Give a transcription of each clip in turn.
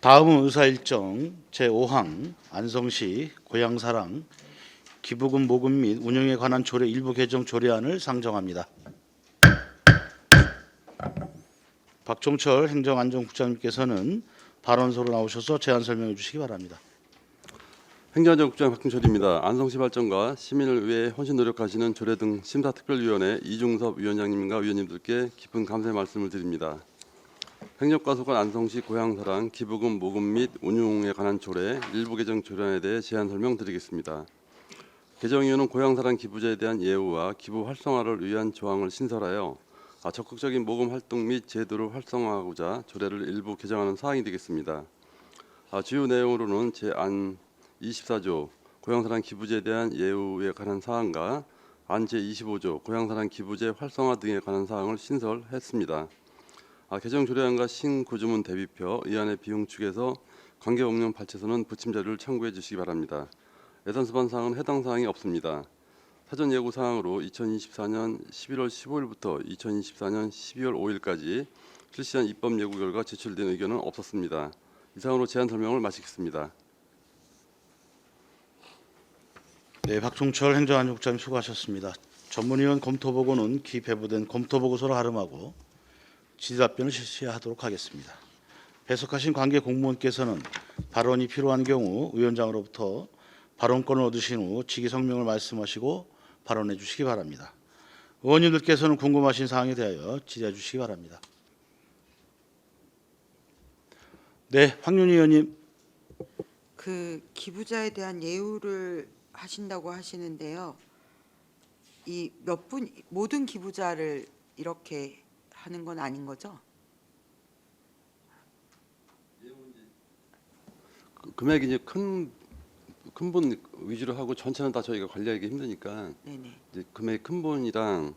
다음은 의사일정 제5항 안성시 고향사랑 기부금 모금 및 운영에 관한 조례 일부 개정 조례안을 상정합니다. 박종철 행정안전국장님께서는 발언서로 나오셔서 제안 설명해 주시기 바랍니다. 행정안전국장 박종철입니다. 안성시 발전과 시민을 위해 헌신 노력하시는 조례 등 심사특별위원회 이중섭 위원장님과 위원님들께 깊은 감사의 말씀을 드립니다. 행정과소관 안성시 고향사랑 기부금 모금 및 운용에 관한 조례 일부 개정 조례안에 대해 제안 설명드리겠습니다. 개정 이유는 고향사랑 기부자에 대한 예우와 기부 활성화를 위한 조항을 신설하여 적극적인 모금 활동 및 제도를 활성화하고자 조례를 일부 개정하는 사항이 되겠습니다. 주요 내용으로는 제안 24조 고향사랑 기부제에 대한 예우에 관한 사항과 안 제25조 고향사랑 기부제 활성화 등에 관한 사항을 신설했습니다. 개정 조례안과 신구조문 대비표 이안의 비용 축에서 관계법령 발췌서는 부침 자료를 참고해 주시기 바랍니다. 예산 수반 사항은 해당 사항이 없습니다. 사전 예고 사항으로 2024년 11월 15일부터 2024년 12월 5일까지 실시한 입법 예고 결과 제출된 의견은 없었습니다. 이상으로 제안 설명을 마치겠습니다. 네, 박종철 행정안전국장님 수고하셨습니다. 전문위원 검토보고는 기배부된 검토보고서로 하름하고 질의답변을 실시하도록 하겠습니다. 배석하신 관계 공무원께서는 발언이 필요한 경우 위원장으로부터 발언권을 얻으신 후 직위 성명을 말씀하시고 발언해 주시기 바랍니다. 의원님들께서는 궁금하신 사항에 대하여 질의해 주시기 바랍니다. 네, 황윤희 의원님. 그 기부자에 대한 예우를 하신다고 하시는데요. 이 몇 분 모든 기부자를 이렇게 하는 건 아닌 거죠? 금액이 이제 큰 분 위주로 하고 전체는 다 저희가 관리하기 힘드니까 네네. 이제 금액 큰 분이랑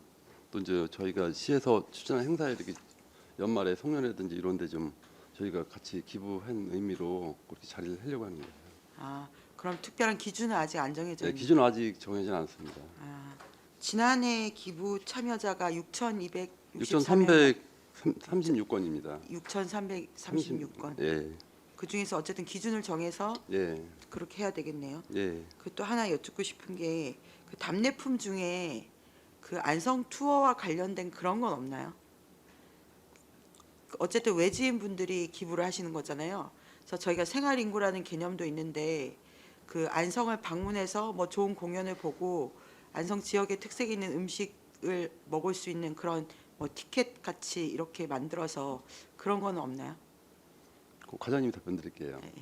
또 이제 저희가 시에서 추진한 행사에 이렇게 연말에 송년회든지 이런데 좀 저희가 같이 기부한 의미로 그렇게 자리를 하려고 하는 거예요. 그럼 특별한 기준은 아직 안 정해져 네, 있는. 기준은 아직 정해지지 않았습니다. 지난해 기부 참여자가 6,336건입니다. 6,336건. 예, 그 중에서 어쨌든 기준을 정해서 예, 그렇게 해야 되겠네요. 예. 그 또 하나 여쭙고 싶은 게 그 답례품 중에 그 안성 투어와 관련된 그런 건 없나요? 어쨌든 외지인 분들이 기부를 하시는 거잖아요. 그래서 저희가 생활인구라는 개념도 있는데 그 안성을 방문해서 뭐 좋은 공연을 보고 안성 지역의 특색 있는 음식을 먹을 수 있는 그런 뭐 티켓 같이 이렇게 만들어서 그런 건 없나요? 과장님 답변 드릴게요. 네,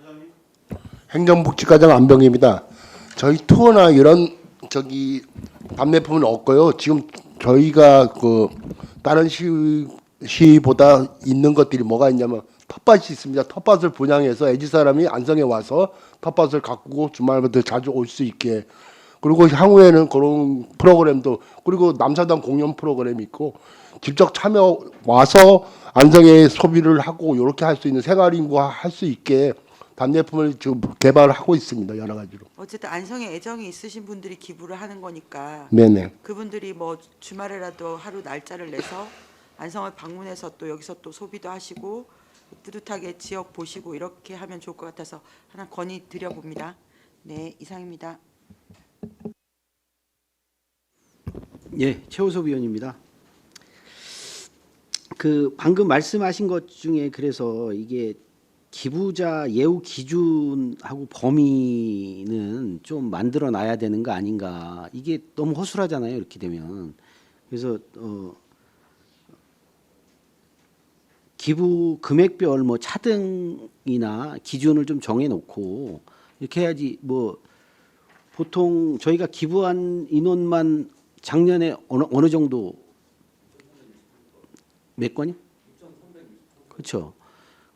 과장님. 행정복지과장 안병입니다. 저희 투어나 이런 답례품은 없고요. 지금 저희가 그 다른 시보다 있는 것들이 뭐가 있냐면 텃밭이 있습니다. 텃밭을 분양해서 애지 사람이 안성에 와서 텃밭을 가꾸고 주말마다 자주 올 수 있게, 그리고 향후에는 그런 프로그램도, 그리고 남사당 공연 프로그램이 있고 직접 참여 와서 안성에 소비를 하고 이렇게 할 수 있는 생활인구화 할 수 있게 답례품을 지금 개발을 하고 있습니다. 여러 가지로. 어쨌든 안성에 애정이 있으신 분들이 기부를 하는 거니까 네네. 그분들이 뭐 주말에라도 하루 날짜를 내서 안성을 방문해서 또 여기서 또 소비도 하시고 뿌듯하게 지역 보시고 이렇게 하면 좋을 것 같아서 하나 건의 드려봅니다. 네, 이상입니다. 예, 최호섭 위원입니다. 그 방금 말씀하신 것 중에 그래서 이게 기부자 예우 기준하고 범위는 좀 만들어 놔야 되는 거 아닌가. 이게 너무 허술하잖아요. 이렇게 되면. 그래서 기부 금액별 뭐 차등이나 기준을 좀 정해 놓고 이렇게 해야지. 뭐 보통 저희가 기부한 인원만 작년에 어느 정도 몇 건이? 그렇죠.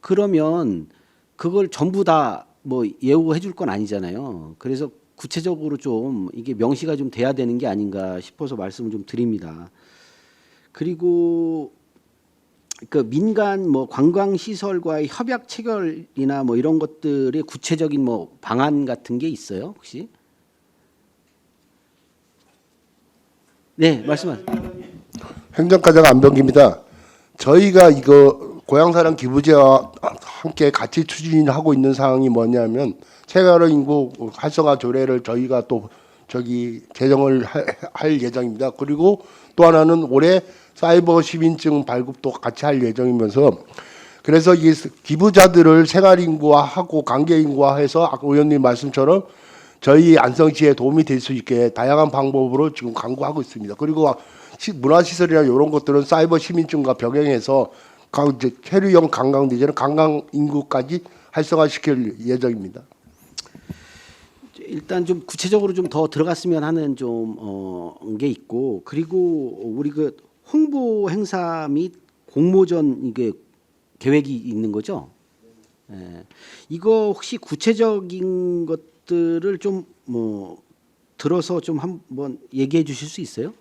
그러면 그걸 전부 다 뭐 예우해 줄 건 아니잖아요. 그래서 구체적으로 좀 이게 명시가 좀 돼야 되는 게 아닌가 싶어서 말씀을 좀 드립니다. 그리고 그 민간 뭐 관광 시설과의 협약 체결이나 뭐 이런 것들의 구체적인 뭐 방안 같은 게 있어요, 혹시? 네, 말씀하세요. 행정과장 안병기입니다. 저희가 이거 고향사랑 기부제와 함께 같이 추진하고 있는 사항이 뭐냐면 생활인구 활성화 조례를 저희가 또 제정을 할 예정입니다. 그리고 또 하나는 올해 사이버 시민증 발급도 같이 할 예정이면서 그래서 이 기부자들을 생활인구화하고 관계인구화해서 아까 의원님 말씀처럼 저희 안성시에 도움이 될 수 있게 다양한 방법으로 지금 강구하고 있습니다. 그리고 문화시설이나 이런 것들은 사이버 시민증과 병행해서 이제 체류형 관광 내지는 관광 인구까지 활성화시킬 예정입니다. 일단 좀 구체적으로 좀 더 들어갔으면 하는 좀 게 있고 그리고 우리 그 홍보 행사 및 공모전 이게 계획이 있는 거죠. 예. 이거 혹시 구체적인 것들을 좀 뭐 들어서 좀 한번 얘기해 주실 수 있어요?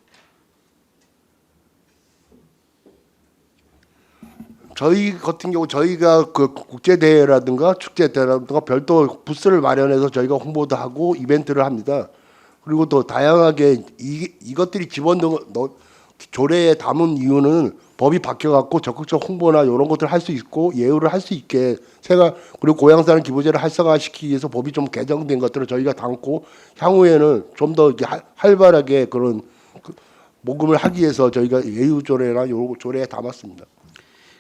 저희 같은 경우 저희가 그 국제 대회라든가 축제 대회라든가 별도 부스를 마련해서 저희가 홍보도 하고 이벤트를 합니다. 그리고 또 다양하게 이것들이 조례에 담은 이유는 법이 바뀌어갖고 적극적 홍보나 이런 것들 할 수 있고 예우를 할 수 있게 그리고 고향사는 기부제를 활성화시키기 위해서 법이 좀 개정된 것들을 저희가 담고 향후에는 좀 더 활발하게 그런 모금을 하기 위해서 저희가 예우 조례나 요 조례에 담았습니다.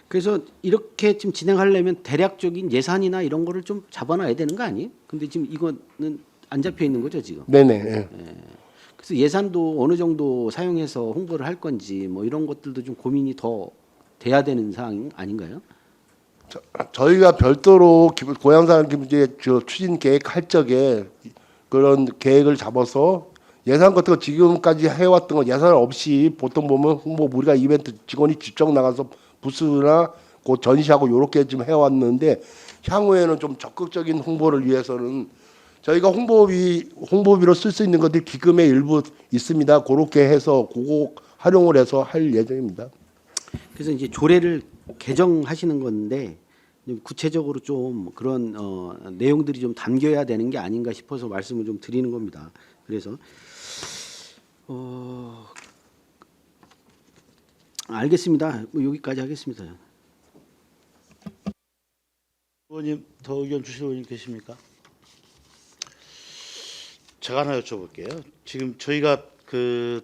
그래서 이렇게 지금 진행하려면 대략적인 예산이나 이런 거를 좀 잡아놔야 되는 거 아니에요? 근데 지금 이거는 안 잡혀 있는 거죠 지금. 네네. 예. 그래서 예산도 어느 정도 사용해서 홍보를 할 건지 뭐 이런 것들도 좀 고민이 더 돼야 되는 사항 아닌가요? 저희가 별도로 고향사랑 기부제 추진 계획 할 적에 그런 계획을 잡아서 예산 같은 거 지금까지 해왔던 거 예산 없이 보통 보면 홍보 우리가 이벤트 직원이 직접 나가서 부스나 그 전시하고 요렇게 좀 해왔는데 향후에는 좀 적극적인 홍보를 위해서는 저희가 홍보비로 쓸 수 있는 것들 기금의 일부 있습니다. 그렇게 해서 그거 활용을 해서 할 예정입니다. 그래서 이제 조례를 개정하시는 건데 좀 구체적으로 좀 그런 내용들이 좀 담겨야 되는 게 아닌가 싶어서 말씀을 좀 드리는 겁니다. 그래서 알겠습니다. 뭐 여기까지 하겠습니다. 의원님 더 의견 주실 의원님 계십니까? 제가 하나 여쭤볼게요. 지금 저희가 그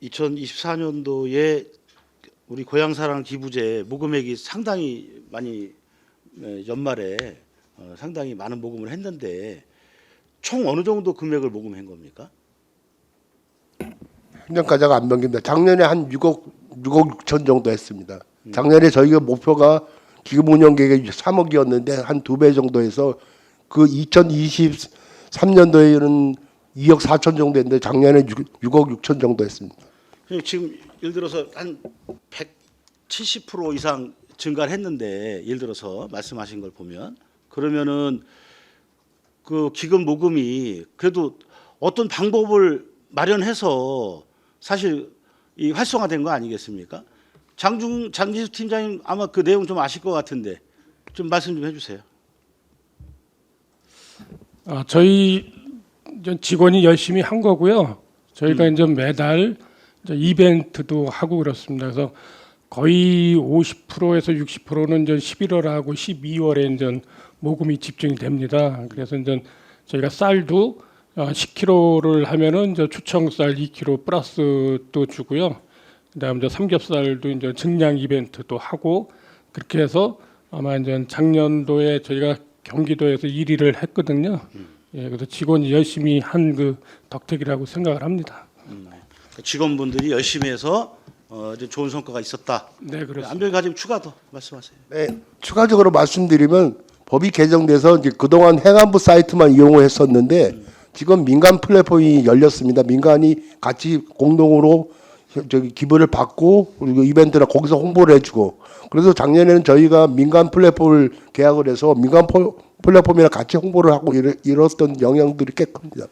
2024년도에 우리 고향사랑 기부제 모금액이 상당히 많이 연말에 상당히 많은 모금을 했는데 총 어느 정도 금액을 모금한 겁니까? 행정과자가 안 변경입니다. 작년에 한 6억 6천 정도 했습니다. 작년에 저희가 목표가 기금 운영 계획이 3억이었는데 한 2배 정도 해서 그 2023년도에는 2억 4천 정도 했는데 작년에 6억 6천 정도 했습니다. 지금 예를 들어서 한 170% 이상 증가를 했는데 예를 들어서 말씀하신 걸 보면 그러면은 그 기금 모금이 그래도 어떤 방법을 마련해서 사실 이 활성화된 거 아니겠습니까? 장지수 팀장님 아마 그 내용 좀 아실 것 같은데 좀 말씀 좀 해주세요. 저희 직원이 열심히 한 거고요. 저희가 이제 매달 이제 이벤트도 하고 그렇습니다. 그래서 거의 50%에서 60%는 이제 11월하고 12월에 이제 모금이 집중이 됩니다. 그래서 이제 저희가 쌀도 10kg를 하면은 이제 추청쌀 2kg 플러스 또 주고요. 그다음 이제 삼겹살도 이제 증량 이벤트도 하고 그렇게 해서 아마 이제 작년도에 저희가 경기도에서 1위를 했거든요. 예, 그래서 직원이 열심히 한 그 덕택이라고 생각을 합니다. 직원분들이 열심히 해서 이제 좋은 성과가 있었다. 네, 그렇습니다. 안병희 가지고 추가 더 말씀하세요. 네, 추가적으로 말씀드리면 법이 개정돼서 이제 그동안 행안부 사이트만 이용을 했었는데 지금 민간 플랫폼이 열렸습니다. 민간이 같이 공동으로 기부를 받고 그리고 이벤트나 거기서 홍보를 해주고 그래서 작년에는 저희가 민간 플랫폼을 계약을 해서 민간 플랫폼이랑 같이 홍보를 하고 이뤘던 영향들이 꽤 큽니다.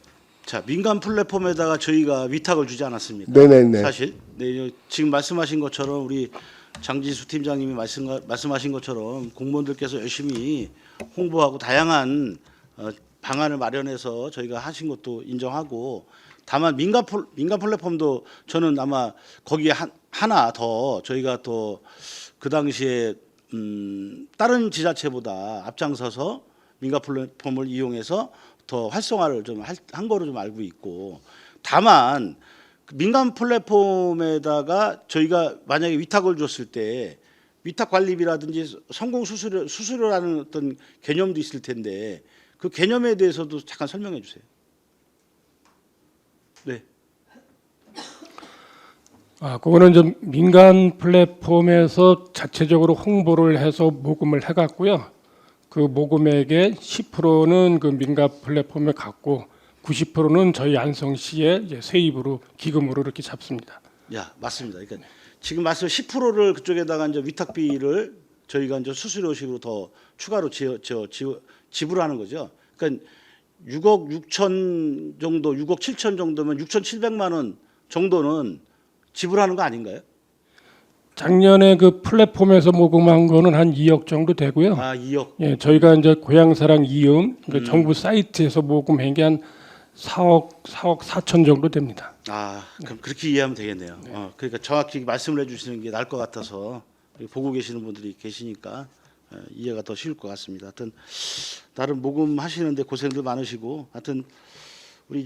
자, 민간 플랫폼에다가 저희가 위탁을 주지 않았습니까? 네네네. 사실 지금 말씀하신 것처럼 우리 장지수 팀장님이 말씀하신 것처럼 공무원들께서 열심히 홍보하고 다양한 방안을 마련해서 저희가 하신 것도 인정하고 다만 민간 플랫폼도 저는 아마 거기에 하나 더 저희가 또 그 당시에 다른 지자체보다 앞장서서 민간 플랫폼을 이용해서 더 활성화를 좀 한 거로 좀 알고 있고, 다만 그 민간 플랫폼에다가 저희가 만약에 위탁을 줬을 때 위탁 관리비라든지 성공 수수료라는 어떤 개념도 있을 텐데 그 개념에 대해서도 잠깐 설명해 주세요. 네. 그거는 좀 민간 플랫폼에서 자체적으로 홍보를 해서 모금을 해갖고요. 그 모금액의 10%는 그 민간 플랫폼에 갖고 90%는 저희 안성시의 이제 세입으로 기금으로 이렇게 잡습니다. 야, 맞습니다. 그러니까 지금 말씀 10%를 그쪽에다가 이제 위탁비를 저희가 이제 수수료식으로 더 추가로 지불하는 거죠. 그러니까 6억 6천 정도, 6억 7천 정도면 6,700만 원 정도는 지불하는 거 아닌가요? 작년에 그 플랫폼에서 모금한 거는 한 2억 정도 되고요. 2억. 예, 저희가 이제 고향사랑 이음 그 정부 사이트에서 모금한 게 한 4억 4천 정도 됩니다. 그럼 그렇게 이해하면 되겠네요. 그러니까 정확히 말씀을 해주시는 게 나을 것 같아서 보고 계시는 분들이 계시니까 이해가 더 쉬울 것 같습니다. 하여튼 나름 모금하시는데 고생들 많으시고, 하여튼 우리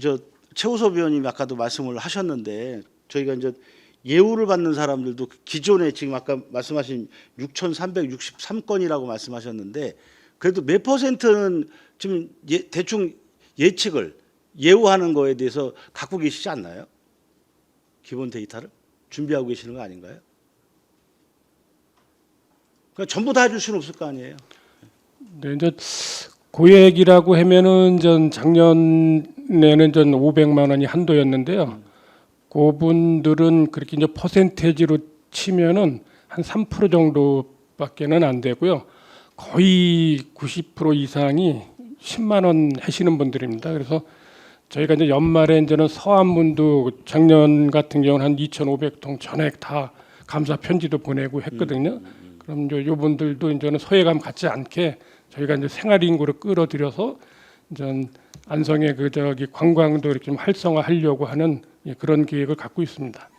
최우섭 의원님이 아까도 말씀을 하셨는데 저희가 이제 예우를 받는 사람들도 기존에 지금 아까 말씀하신 6,363건이라고 말씀하셨는데 그래도 몇 퍼센트는 지금 대충 예측을 예우하는 거에 대해서 갖고 계시지 않나요? 기본 데이터를 준비하고 계시는 거 아닌가요? 그러니까 전부 다 해줄 수는 없을 거 아니에요. 네, 이제 고액이라고 하면은 전 작년에는 전 500만 원이 한도였는데요. 그분들은 그렇게 이제 퍼센테이지로 치면은 한 3% 정도밖에는 안 되고요. 거의 90% 이상이 10만 원 하시는 분들입니다. 그래서 저희가 이제 연말에 이제는 서한문도 작년 같은 경우는 한 2,500통 전액 다 감사 편지도 보내고 했거든요. 그럼 이제 요분들도 이제는 소외감 갖지 않게 저희가 이제 생활 인구를 끌어들여서 이제 안성의 그 관광도 이렇게 좀 활성화하려고 하는 그런 계획을 갖고 있습니다.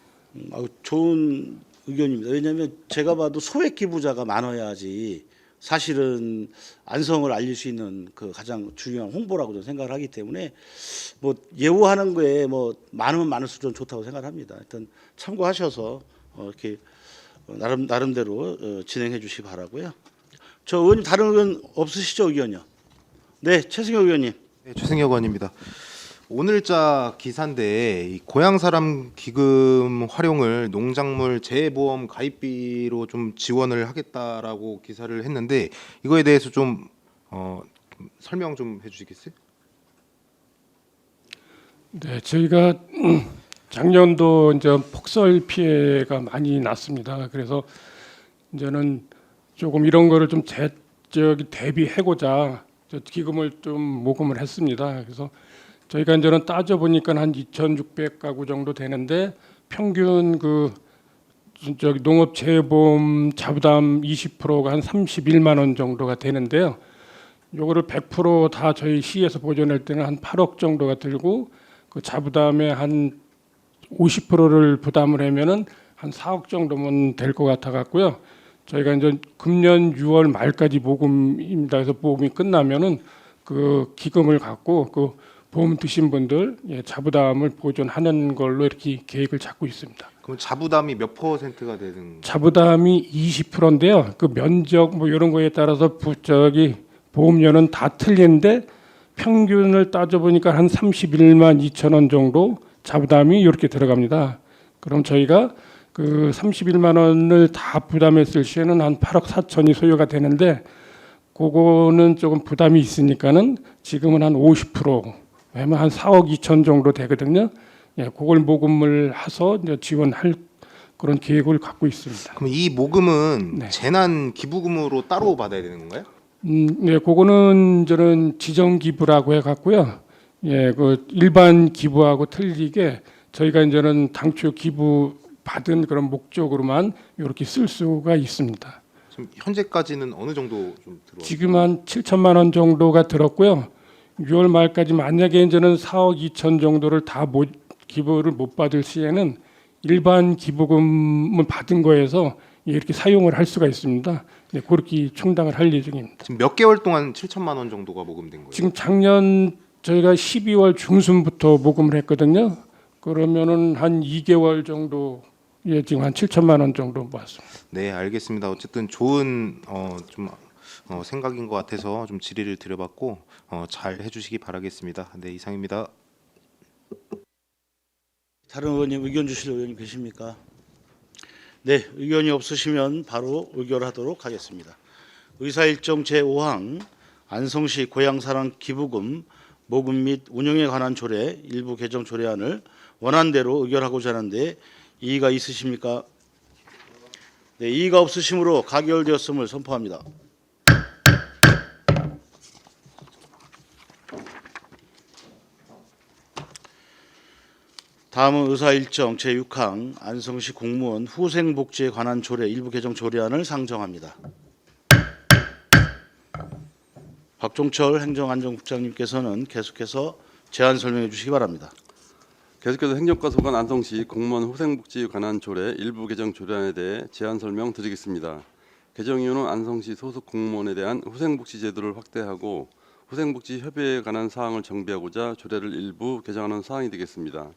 좋은 의견입니다. 왜냐하면 제가 봐도 소액 기부자가 많아야지 사실은 안성을 알릴 수 있는 그 가장 중요한 홍보라고 저는 생각을 하기 때문에 뭐 예우하는 거에 뭐 많으면 많을수록 좀 좋다고 생각합니다. 일단 참고하셔서 이렇게 나름대로 진행해 주시기 바라고요. 저 의원님 다른 의견 없으시죠? 의견요? 네, 최승혁 의원님. 네, 최승혁 의원입니다. 오늘자 기사인데 이 고향사람 기금 활용을 농작물 재보험 가입비로 좀 지원을 하겠다라고 기사를 했는데 이거에 대해서 좀 설명 좀 해주시겠어요? 네, 저희가 작년도 이제 폭설 피해가 많이 났습니다. 그래서 이제는 조금 이런 거를 좀 대비해고자 기금을 좀 모금을 했습니다. 그래서 저희가 이제는 따져 보니까 한 2,600가구 정도 되는데 평균 그 농업 재보험 자부담 20%가 한 31만 원 정도가 되는데요. 요거를 100% 다 저희 시에서 보존할 때는 한 8억 정도가 들고 그 자부담의 한 50%를 부담을 하면은 한 4억 정도면 될 것 같아 갖고요. 저희가 이제 금년 6월 말까지 모금입니다. 그래서 모금이 끝나면은 그 기금을 갖고 그 보험 드신 분들 자부담을 보존하는 걸로 이렇게 계획을 잡고 있습니다. 그럼 자부담이 몇 퍼센트가 되는? 자부담이 20%인데요. 그 면적 뭐 이런 거에 따라서 보험료는 다 틀린데 평균을 따져 보니까 한 31만 2천 원 정도 자부담이 이렇게 들어갑니다. 그럼 저희가 그 31만 원을 다 부담했을 시에는 한 8억 4천이 소요가 되는데 그거는 조금 부담이 있으니까는 지금은 한 50%, 왜냐면 한 4억 2천 정도 되거든요. 그걸 모금을 해서 지원할 그런 계획을 갖고 있습니다. 그럼 이 모금은 네. 재난 기부금으로 따로 받아야 되는 건가요? 네, 그거는 저는 지정 기부라고 해갖고요. 그 일반 기부하고 틀리게 저희가 이제는 당초 기부 받은 그런 목적으로만 이렇게 쓸 수가 있습니다. 지금 현재까지는 어느 정도 좀 들어? 지금 한 7천만 원 정도가 들었고요. 6월 말까지 만약에 이제는 4억 2천 정도를 다 기부를 못 받을 시에는 일반 기부금을 받은 거에서 이렇게 사용을 할 수가 있습니다. 네, 그렇게 충당을 할 예정입니다. 지금 몇 개월 동안 7천만 원 정도가 모금된 거예요? 지금 작년 저희가 12월 중순부터 모금을 했거든요. 그러면은 한 2개월 정도, 예, 지금 한 7천만 원 정도 모았습니다. 네, 알겠습니다. 어쨌든 좋은 생각인 것 같아서 좀 질의를 드려봤고 잘 해주시기 바라겠습니다. 네, 이상입니다. 다른 의원님 의견 주실 의원님 계십니까? 네, 의견이 없으시면 바로 의결하도록 하겠습니다. 의사일정 제5항 안성시 고향사랑 기부금 모금 및 운영에 관한 조례 일부 개정 조례안을 원안대로 의결하고자 하는데 이의가 있으십니까? 네, 이의가 없으시므로 가결되었음을 선포합니다. 다음은 의사일정 제6항 안성시 공무원 후생복지에 관한 조례 일부 개정 조례안을 상정합니다. 박종철 행정안전국장님께서는 계속해서 제안 설명해 주시기 바랍니다. 계속해서 행정과 소관 안성시 공무원 후생복지에 관한 조례 일부 개정 조례안에 대해 제안 설명 드리겠습니다. 개정 이유는 안성시 소속 공무원에 대한 후생복지 제도를 확대하고 후생복지 협의에 관한 사항을 정비하고자 조례를 일부 개정하는 사항이 되겠습니다.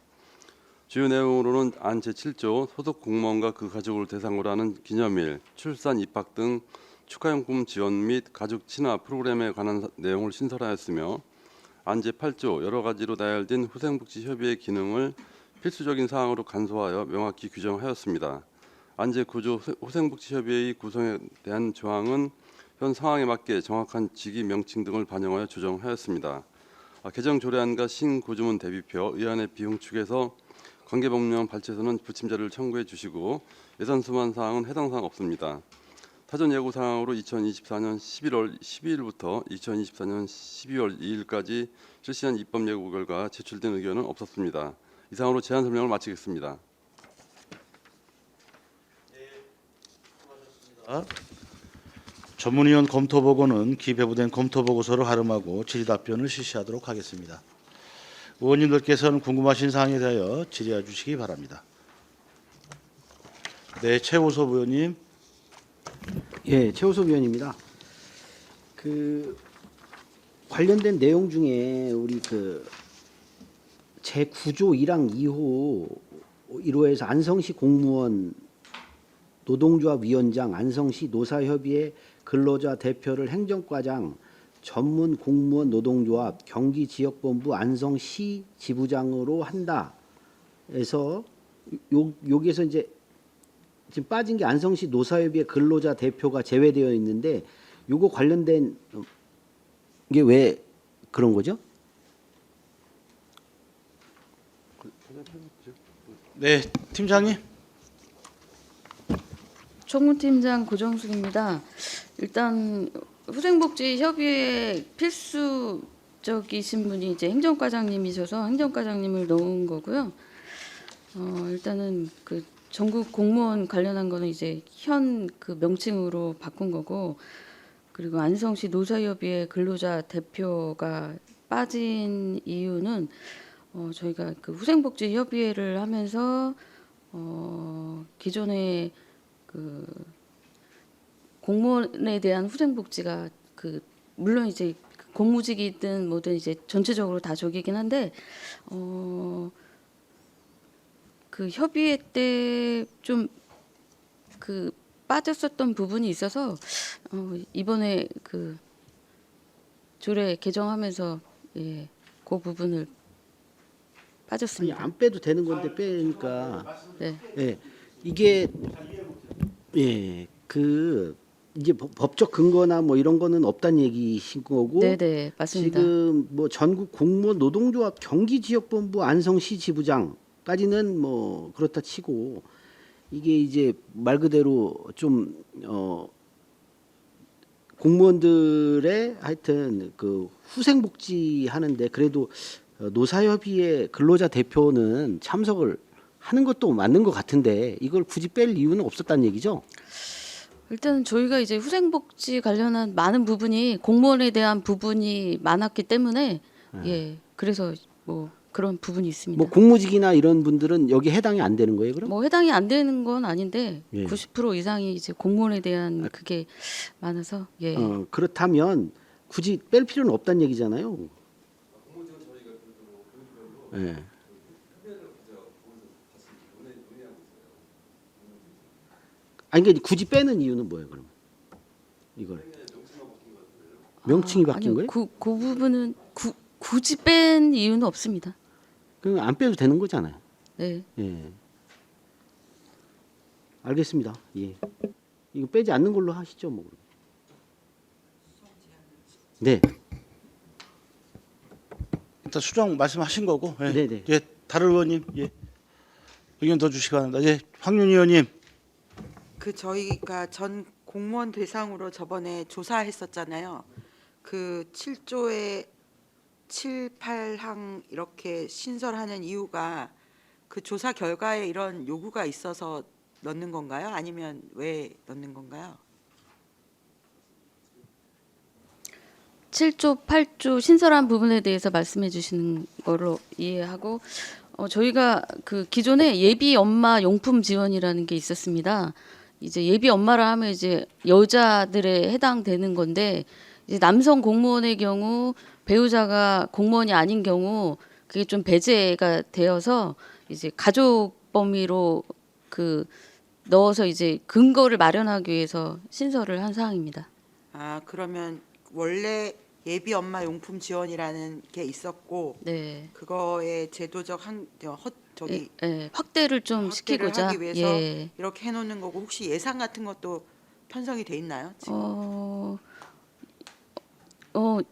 주요 내용으로는 안 제7조 소속 공무원과 그 가족을 대상으로 하는 기념일, 출산, 입학 등 축하용품 지원 및 가족 친화 프로그램에 관한 내용을 신설하였으며 안 제8조 여러 가지로 나열된 후생복지 협의회 기능을 필수적인 사항으로 간소하여 명확히 규정하였습니다. 안 제9조 후생복지 협의회의 구성에 대한 조항은 현 상황에 맞게 정확한 직위 명칭 등을 반영하여 조정하였습니다. 개정 조례안과 신고주문 대비표, 의안의 비용 축에서 관계법령 발췌서는 부침자를 첨부해 주시고 예산 수만 사항은 해당 사항 없습니다. 사전 예고 사항으로 2024년 11월 12일부터 2024년 12월 2일까지 실시한 입법 예고 결과 제출된 의견은 없었습니다. 이상으로 제안 설명을 마치겠습니다. 전문위원 검토보고는 기배부된 검토보고서를 활용하고 질의답변을 실시하도록 하겠습니다. 의원님들께서는 궁금하신 사항에 대하여 질의해 주시기 바랍니다. 네, 최우섭 의원님. 예, 최우섭 의원입니다. 그 관련된 내용 중에 우리 그 제9조 1항 2호 1호에서 안성시 공무원 노동조합 위원장, 안성시 노사협의회 근로자 대표를 행정과장, 전문 공무원 노동조합 경기지역본부 안성시 지부장으로 한다. 해서 여기에서 이제 지금 빠진 게 안성시 노사협의회 근로자 대표가 제외되어 있는데 요거 관련된 게 왜 그런 거죠? 네, 팀장님. 총무팀장 고정숙입니다. 일단 후생복지협의회 필수적이신 분이 이제 행정과장님이셔서 행정과장님을 넣은 거고요. 일단은 그 전국 공무원 관련한 거는 이제 현 그 명칭으로 바꾼 거고, 그리고 안성시 노사협의회 근로자 대표가 빠진 이유는 저희가 그 후생복지협의회를 하면서 기존에 그 공무원에 대한 후생복지가 그 물론 이제 공무직이든 뭐든 이제 전체적으로 다 저기긴 한데 그 협의회 때 좀 그 빠졌었던 부분이 있어서 이번에 그 조례 개정하면서 예, 그 부분을 아니, 빠졌습니다. 안 빼도 되는 건데 빼니까 네. 예, 이게 예, 그 이제 법적 근거나 뭐 이런 거는 없다는 얘기신 거고 네네 맞습니다. 지금 뭐 전국 공무원 노동조합 경기지역본부 안성시 지부장까지는 뭐 그렇다 치고 이게 이제 말 그대로 좀 공무원들의 하여튼 그 후생복지 하는데 그래도 노사협의회 근로자 대표는 참석을 하는 것도 맞는 것 같은데 이걸 굳이 뺄 이유는 없었다는 얘기죠? 일단 저희가 이제 후생복지 관련한 많은 부분이 공무원에 대한 부분이 많았기 때문에 예 그래서 뭐 그런 부분이 있습니다. 뭐 공무직이나 이런 분들은 여기 해당이 안 되는 거예요, 그럼? 뭐 해당이 안 되는 건 아닌데 예. 90% 이상이 이제 공무원에 대한 그게 많아서 예. 그렇다면 굳이 뺄 필요는 없다는 얘기잖아요. 예. 아니 그러니까 굳이 빼는 이유는 뭐예요, 그럼? 이걸 명칭이 바뀐 아니요, 거예요? 그 부분은 굳이 뺀 이유는 없습니다. 그럼 안 빼도 되는 거잖아요. 네. 예. 알겠습니다. 예. 이거 빼지 않는 걸로 하시죠, 뭐. 네. 일단 수정 말씀하신 거고. 예. 네네. 예, 다른 의원님, 예, 의견 더 주시기 바랍니다. 예, 황윤희 의원님. 그 저희가 전 공무원 대상으로 저번에 조사했었잖아요. 그 7조에 7, 8항 이렇게 신설하는 이유가 그 조사 결과에 이런 요구가 있어서 넣는 건가요? 아니면 왜 넣는 건가요? 7조, 8조 신설한 부분에 대해서 말씀해 주시는 거로 이해하고 저희가 그 기존에 예비 엄마 용품 지원이라는 게 있었습니다. 이제 예비 엄마라 하면 이제 여자들에 해당되는 건데 이제 남성 공무원의 경우 배우자가 공무원이 아닌 경우 그게 좀 배제가 되어서 이제 가족 범위로 그 넣어서 이제 근거를 마련하기 위해서 신설을 한 사항입니다. 아, 그러면 원래 예비 엄마 용품 지원이라는 게 있었고 네. 그거의 제도적 확대를 좀 확대를 시키고자 하기 위해서 예. 이렇게 해놓는 거고 혹시 예산 같은 것도 편성이 돼 있나요? 지금?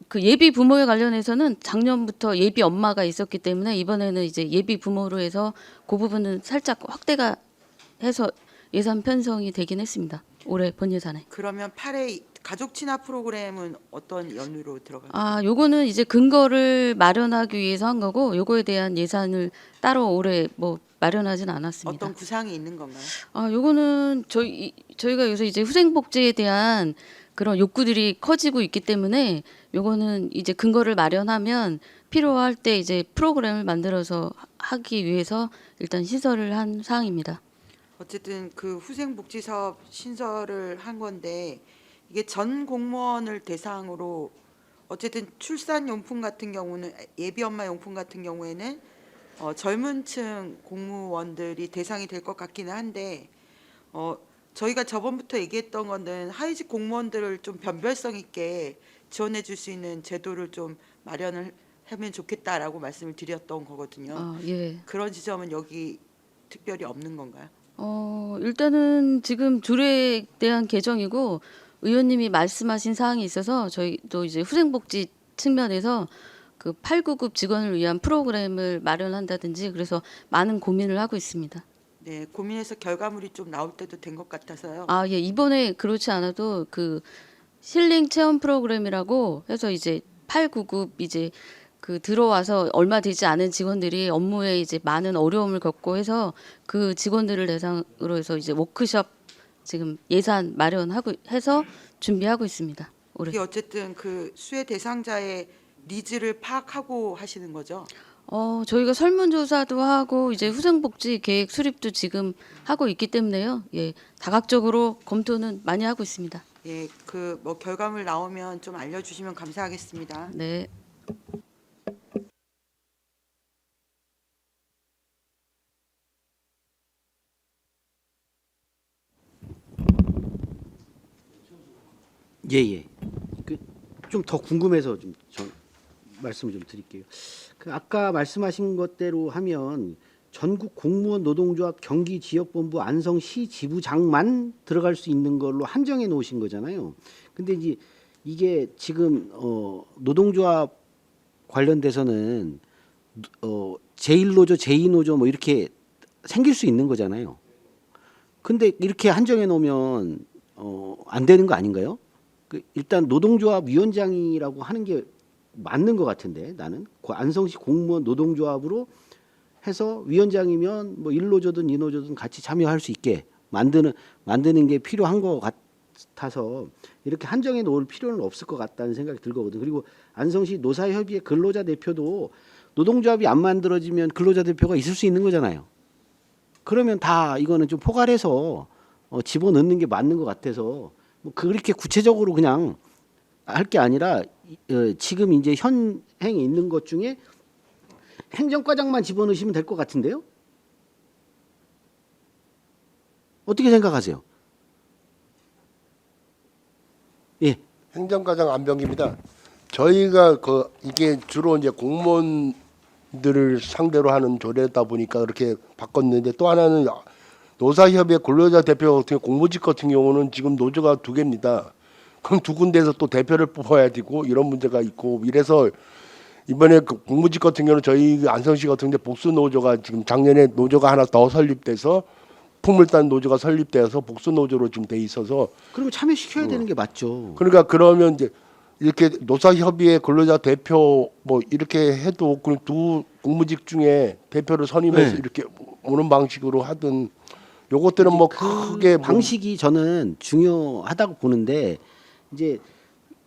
그 예비 부모에 관련해서는 작년부터 예비 엄마가 있었기 때문에 이번에는 이제 예비 부모로 해서 그 부분은 살짝 확대가 해서 예산 편성이 되긴 했습니다. 올해 본 예산에. 그러면 8회 가족 친화 프로그램은 어떤 연유로 들어가요? 요거는 이제 근거를 마련하기 위해서 한 거고 요거에 대한 예산을 따로 올해 뭐 마련하진 않았습니다. 어떤 구상이 있는 건가요? 요거는 저희가 요새 이제 후생복지에 대한 그런 욕구들이 커지고 있기 때문에 요거는 이제 근거를 마련하면 필요할 때 이제 프로그램을 만들어서 하기 위해서 일단 신설을 한 사항입니다. 어쨌든 그 후생복지 사업 신설을 한 건데 이게 전 공무원을 대상으로 어쨌든 출산용품 같은 경우는 예비 엄마 용품 같은 경우에는 젊은층 공무원들이 대상이 될 것 같기는 한데 저희가 저번부터 얘기했던 거는 하위직 공무원들을 좀 변별성 있게 지원해 줄 수 있는 제도를 좀 마련을 하면 좋겠다라고 말씀을 드렸던 거거든요. 예. 그런 지점은 여기 특별히 없는 건가요? 일단은 지금 조례에 대한 개정이고 의원님이 말씀하신 사항이 있어서 저희도 이제 후생복지 측면에서 그 8구급 직원을 위한 프로그램을 마련한다든지 그래서 많은 고민을 하고 있습니다. 네, 고민해서 결과물이 좀 나올 때도 된 것 같아서요. 예, 이번에 그렇지 않아도 그 힐링 체험 프로그램이라고 해서 이제 8구급 이제 그 들어와서 얼마 되지 않은 직원들이 업무에 이제 많은 어려움을 겪고 해서 그 직원들을 대상으로 해서 이제 워크숍 지금 예산 마련하고 해서 준비하고 있습니다. 올해. 이게 어쨌든 그 수혜 대상자의 니즈를 파악하고 하시는 거죠? 저희가 설문조사도 하고 이제 후생복지 계획 수립도 지금 하고 있기 때문에요. 예, 다각적으로 검토는 많이 하고 있습니다. 예, 그 뭐 결과물 나오면 좀 알려주시면 감사하겠습니다. 네. 예. 좀 더 궁금해서 좀 말씀을 좀 드릴게요. 그 아까 말씀하신 것대로 하면 전국 공무원 노동조합 경기지역본부 안성시 지부장만 들어갈 수 있는 걸로 한정해 놓으신 거잖아요. 근데 이제 이게 지금 노동조합 관련돼서는 제1노조, 제2노조 뭐 이렇게 생길 수 있는 거잖아요. 근데 이렇게 한정해 놓으면 안 되는 거 아닌가요? 일단 노동조합 위원장이라고 하는 게 맞는 것 같은데 나는 안성시 공무원 노동조합으로 해서 위원장이면 뭐 1노조든 2노조든 같이 참여할 수 있게 만드는 게 필요한 것 같아서 이렇게 한정해 놓을 필요는 없을 것 같다는 생각이 들거든요. 그리고 안성시 노사협의회 근로자 대표도 노동조합이 안 만들어지면 근로자 대표가 있을 수 있는 거잖아요. 그러면 다 이거는 좀 포괄해서 집어넣는 게 맞는 것 같아서 뭐 그렇게 구체적으로 그냥 할 게 아니라 지금 이제 현행에 있는 것 중에 행정과장만 집어넣으시면 될 것 같은데요? 어떻게 생각하세요? 예. 행정과장 안병기입니다. 저희가 이게 주로 이제 공무원들을 상대로 하는 조례다 보니까 그렇게 바꿨는데, 또 하나는 노사협의 근로자 대표 같은 경우, 공무직 같은 경우는 지금 노조가 2개입니다. 그럼 2군데에서 또 대표를 뽑아야 되고 이런 문제가 있고, 이래서 이번에 그 공무직 같은 경우는 저희 안성시 같은 데 복수 노조가 지금 작년에 노조가 하나 더 설립돼서, 풍물단 노조가 설립돼서 복수 노조로 지금 돼 있어서, 그러면 참여시켜야 되는 게 맞죠. 그러니까 그러면 이제 이렇게 노사협의회 근로자 대표 뭐 이렇게 해도 그 두 공무직 중에 대표를 선임해서 네. 이렇게 오는 방식으로 하든, 요것들은 뭐 크게 뭐 방식이 저는 중요하다고 보는데, 이제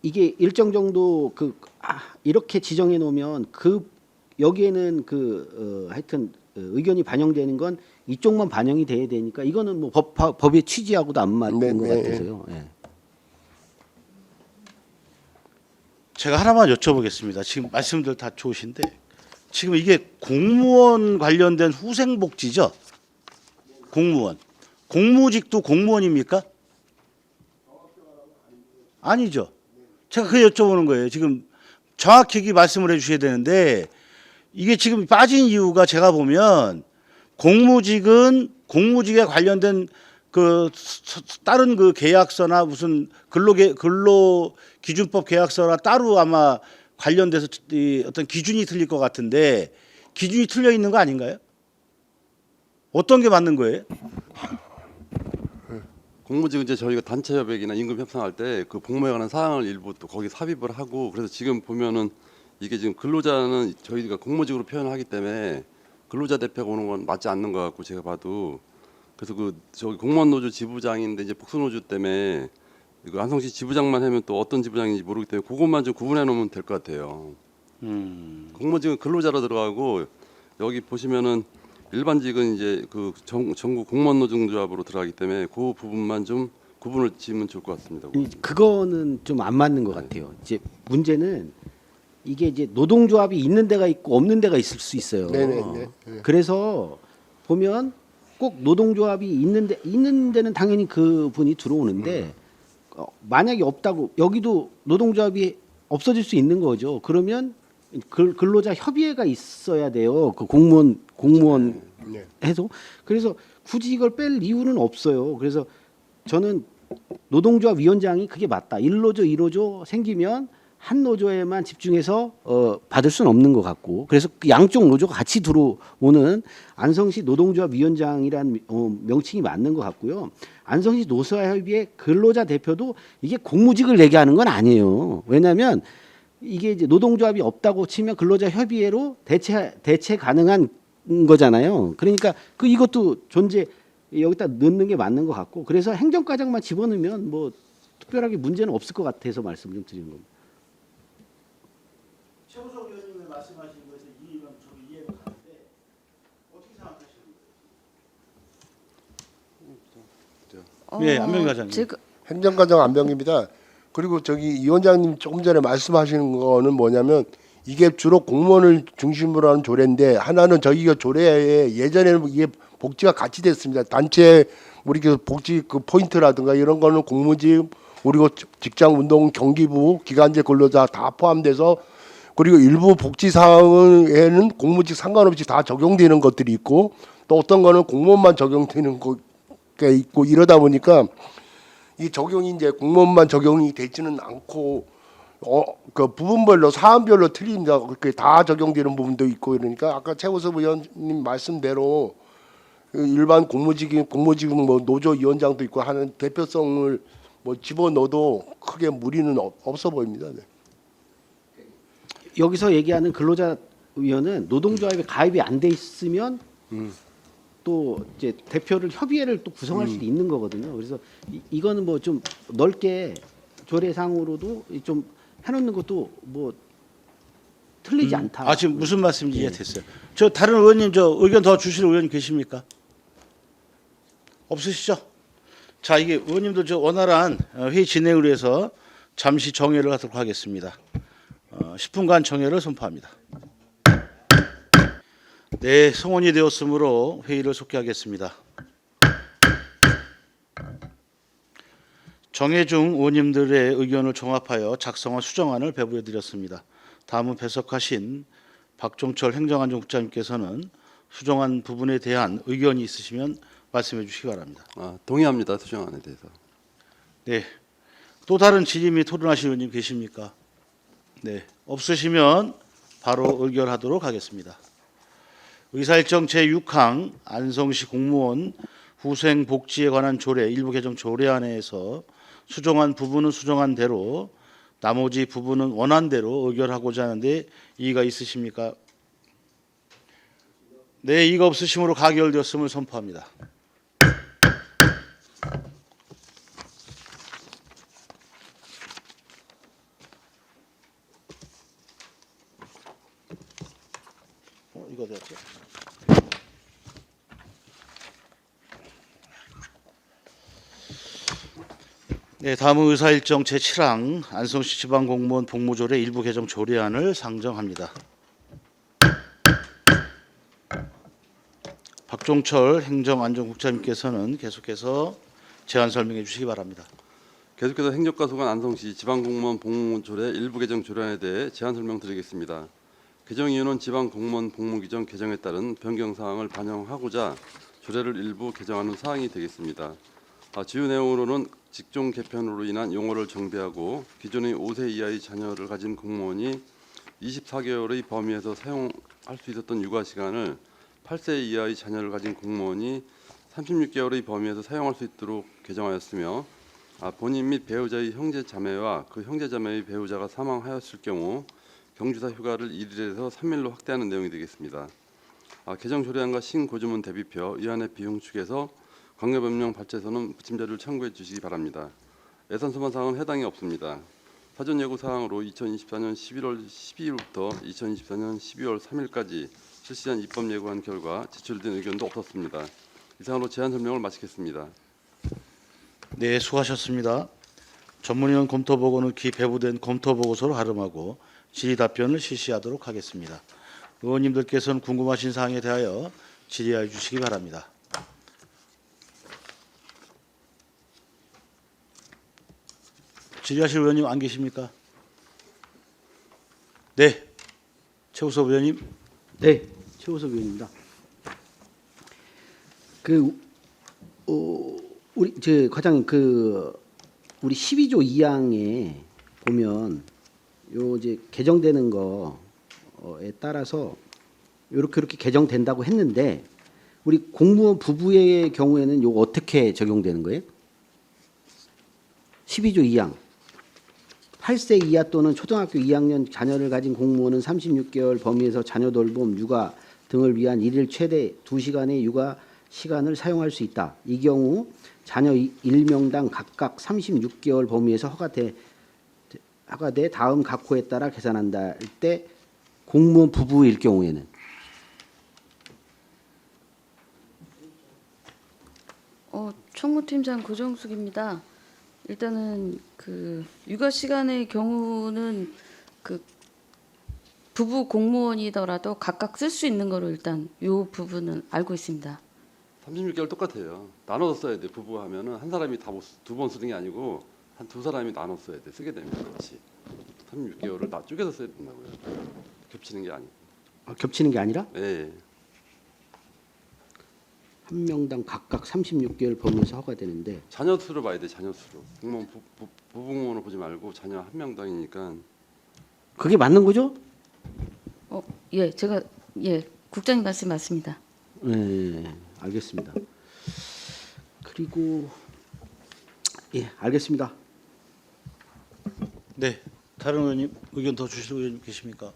이게 일정 정도 이렇게 지정해 놓으면 여기에는 하여튼 의견이 반영되는 건 이쪽만 반영이 돼야 되니까, 이거는 뭐 법의 취지하고도 안 맞는 네, 것 네, 같아서요. 예. 제가 하나만 여쭤보겠습니다. 지금 말씀들 다 좋으신데 지금 이게 공무원 관련된 후생복지죠? 공무원. 공무직도 공무원입니까? 아니죠. 제가 그 여쭤보는 거예요. 지금 정확히 말씀을 해주셔야 되는데, 이게 지금 빠진 이유가 제가 보면 공무직은 공무직에 관련된 다른 계약서나 무슨 근로기준법 계약서나 따로 아마 관련돼서 어떤 기준이 틀릴 것 같은데, 기준이 틀려 있는 거 아닌가요? 어떤 게 맞는 거예요? 공무직은 이제 저희가 단체 협약이나 임금 협상할 때 그 복무에 관한 사항을 일부 또 거기 삽입을 하고, 그래서 지금 보면은 이게 지금 근로자는 저희가 공무직으로 표현하기 때문에 근로자 대표가 오는 건 맞지 않는 것 같고, 제가 봐도. 그래서 저기 공무원 노조 지부장인데 이제 복수 노조 때문에 이거 안성시 지부장만 하면 또 어떤 지부장인지 모르기 때문에 그것만 좀 구분해 놓으면 될 것 같아요. 공무직은 근로자로 들어가고, 여기 보시면은 일반직은 이제 전국 공무원 노동조합으로 들어가기 때문에 그 부분만 좀 구분을 지으면 좋을 것 같습니다. 그거는 좀 안 맞는 것 같아요. 이제 문제는 이게 이제 노동조합이 있는 데가 있고 없는 데가 있을 수 있어요. 네네네. 그래서 보면 꼭 노동조합이 있는 데는 당연히 그 분이 들어오는데, 만약에 없다고, 여기도 노동조합이 없어질 수 있는 거죠. 그러면 근로자 협의회가 있어야 돼요. 그 공무원 네. 해서. 그래서 굳이 이걸 뺄 이유는 없어요. 그래서 저는 노동조합 위원장이 그게 맞다. 1노조, 2노조 생기면 한 노조에만 집중해서 받을 수는 없는 것 같고, 그래서 그 양쪽 노조가 같이 들어오는 안성시 노동조합 위원장이라는 명칭이 맞는 것 같고요. 안성시 노사협의회 근로자 대표도 이게 공무직을 얘기하는 건 아니에요. 왜냐하면 이게 이제 노동조합이 없다고 치면 근로자 협의회로 대체 가능한 거잖아요. 그러니까 이것도 여기다 넣는 게 맞는 것 같고, 그래서 행정과장만 집어넣으면 뭐 특별하게 문제는 없을 것 같아서 말씀 좀 드리는 겁니다. 최우석 의원님이 말씀하신 것에 이해가 가는데 어떻게 생각하십니까? 예, 안명희 과장님. 제가 행정과장 안병기입니다. 그리고 이 위원장님 조금 전에 말씀하시는 거는 뭐냐면, 이게 주로 공무원을 중심으로 하는 조례인데, 하나는 저희가 조례에 예전에는 이게 복지가 같이 됐습니다. 단체 우리 복지 포인트라든가 이런 거는 공무직, 그리고 직장 운동 경기부 기간제 근로자 다 포함돼서, 그리고 일부 복지 사항에는 공무직 상관없이 다 적용되는 것들이 있고, 또 어떤 거는 공무원만 적용되는 게 있고, 이러다 보니까 이 적용이 이제 공무원만 적용이 되지는 않고, 그 부분별로 사안별로 틀립니다. 그렇게 다 적용되는 부분도 있고, 이러니까 아까 최우섭 의원님 말씀대로 일반 공무직은 뭐 노조 위원장도 있고 하는 대표성을 뭐 집어넣어도 크게 무리는 없어 보입니다. 네. 여기서 얘기하는 근로자 위원은 노동조합에 가입이 안 돼 있으면 또 이제 대표를 협의회를 또 구성할 수도 있는 거거든요. 그래서 이거는 뭐 좀 넓게 조례상으로도 좀 해놓는 것도 뭐 틀리지 않다. 아, 지금 무슨 말씀인지 이해됐어요. 저 다른 의원님 저 의견 더 주실 의원 계십니까? 없으시죠? 자, 이게 의원님도 저 원활한 회의 진행을 위해서 잠시 정회를 하도록 하겠습니다. 10분간 정회를 선포합니다. 네, 성원이 되었으므로 회의를 속개하겠습니다. 정회 중 의원님들의 의견을 종합하여 작성한 수정안을 배부해 드렸습니다. 다음은 배석하신 박종철 행정안전국장님께서는 수정안 부분에 대한 의견이 있으시면 말씀해 주시기 바랍니다. 동의합니다. 수정안에 대해서. 네, 또 다른 질의 및 토론하실 의원님 계십니까? 네, 없으시면 바로 의결하도록 하겠습니다. 의사일정 제6항 안성시 공무원 후생복지에 관한 조례 일부 개정 조례안에서 수정한 부분은 수정한 대로 나머지 부분은 원안대로 의결하고자 하는데 이의가 있으십니까? 네, 이의가 없으심으로 가결되었음을 선포합니다. 이거 됐죠? 네, 다음은 의사일정 제7항 안성시 지방공무원 복무조례 일부 개정 조례안을 상정합니다. 박종철 행정안전국장님께서는 계속해서 제안 설명해 주시기 바랍니다. 계속해서 행정과 소관 안성시 지방공무원 복무조례 일부 개정 조례안에 대해 제안 설명드리겠습니다. 개정 이유는 지방공무원 복무규정 개정에 따른 변경 사항을 반영하고자 조례를 일부 개정하는 사항이 되겠습니다. 주요 내용으로는 직종 개편으로 인한 용어를 정비하고 기존의 5세 이하의 자녀를 가진 공무원이 24개월의 범위에서 사용할 수 있었던 육아 시간을 8세 이하의 자녀를 가진 공무원이 36개월의 범위에서 사용할 수 있도록 개정하였으며 본인 및 배우자의 형제 자매와 그 형제 자매의 배우자가 사망하였을 경우 경주사 휴가를 1일에서 3일로 확대하는 내용이 되겠습니다. 개정 조례안과 신고주문 대비표 이안의 비용 축에서 관계법령 발제서는 부침 자료를 참고해 주시기 바랍니다. 예산 소관 사항은 해당이 없습니다. 사전 예고 사항으로 2024년 11월 12일부터 2024년 12월 3일까지 실시한 입법 예고한 결과 제출된 의견도 없었습니다. 이상으로 제안 설명을 마치겠습니다. 네, 수고하셨습니다. 전문위원 검토 보고는 기 배부된 검토 보고서로 발음하고 질의 답변을 실시하도록 하겠습니다. 의원님들께서는 궁금하신 사항에 대하여 질의해 주시기 바랍니다. 질의하실 의원님 안 계십니까? 네, 최우섭 의원님. 네, 최우섭 의원입니다. 우리 과장님 우리 12조 2항에 보면 요 이제 개정되는 거에 따라서 이렇게 개정된다고 했는데 우리 공무원 부부의 경우에는 요거 어떻게 적용되는 거예요? 12조 2항 8세 이하 또는 초등학교 2학년 자녀를 가진 공무원은 36개월 범위에서 자녀 돌봄, 육아 등을 위한 일일 최대 2시간의 육아 시간을 사용할 수 있다. 이 경우 자녀 1명당 각각 36개월 범위에서 허가돼 다음 각호에 따라 계산한다 할 때 공무원 부부일 경우에는 총무팀장 고정숙입니다. 일단은 그 육아 시간의 경우는 그 부부 공무원이더라도 각각 쓸 수 있는 거로 일단 요 부분은 알고 있습니다. 36개월 똑같아요. 나눠서 써야 돼. 부부가 하면은 한 사람이 다 두 번 쓰는 게 아니고 한 두 사람이 나눠 써야 돼. 쓰게 되면 같이 36개월을 다 쪼개서 써야 된다고요. 겹치는 게 아니고. 겹치는 게 아니라 네. 한 명당 각각 36개월 범위에서 허가되는데 자녀 수로 봐야 돼. 자녀 수로. 공무원 부부공무원으로 보지 말고 자녀 한 명당이니까. 그게 맞는 거죠? 예, 제가 국장님 말씀 맞습니다. 네, 알겠습니다. 그리고 알겠습니다. 네, 다른 의원님 의견 더 주실 의원님 계십니까?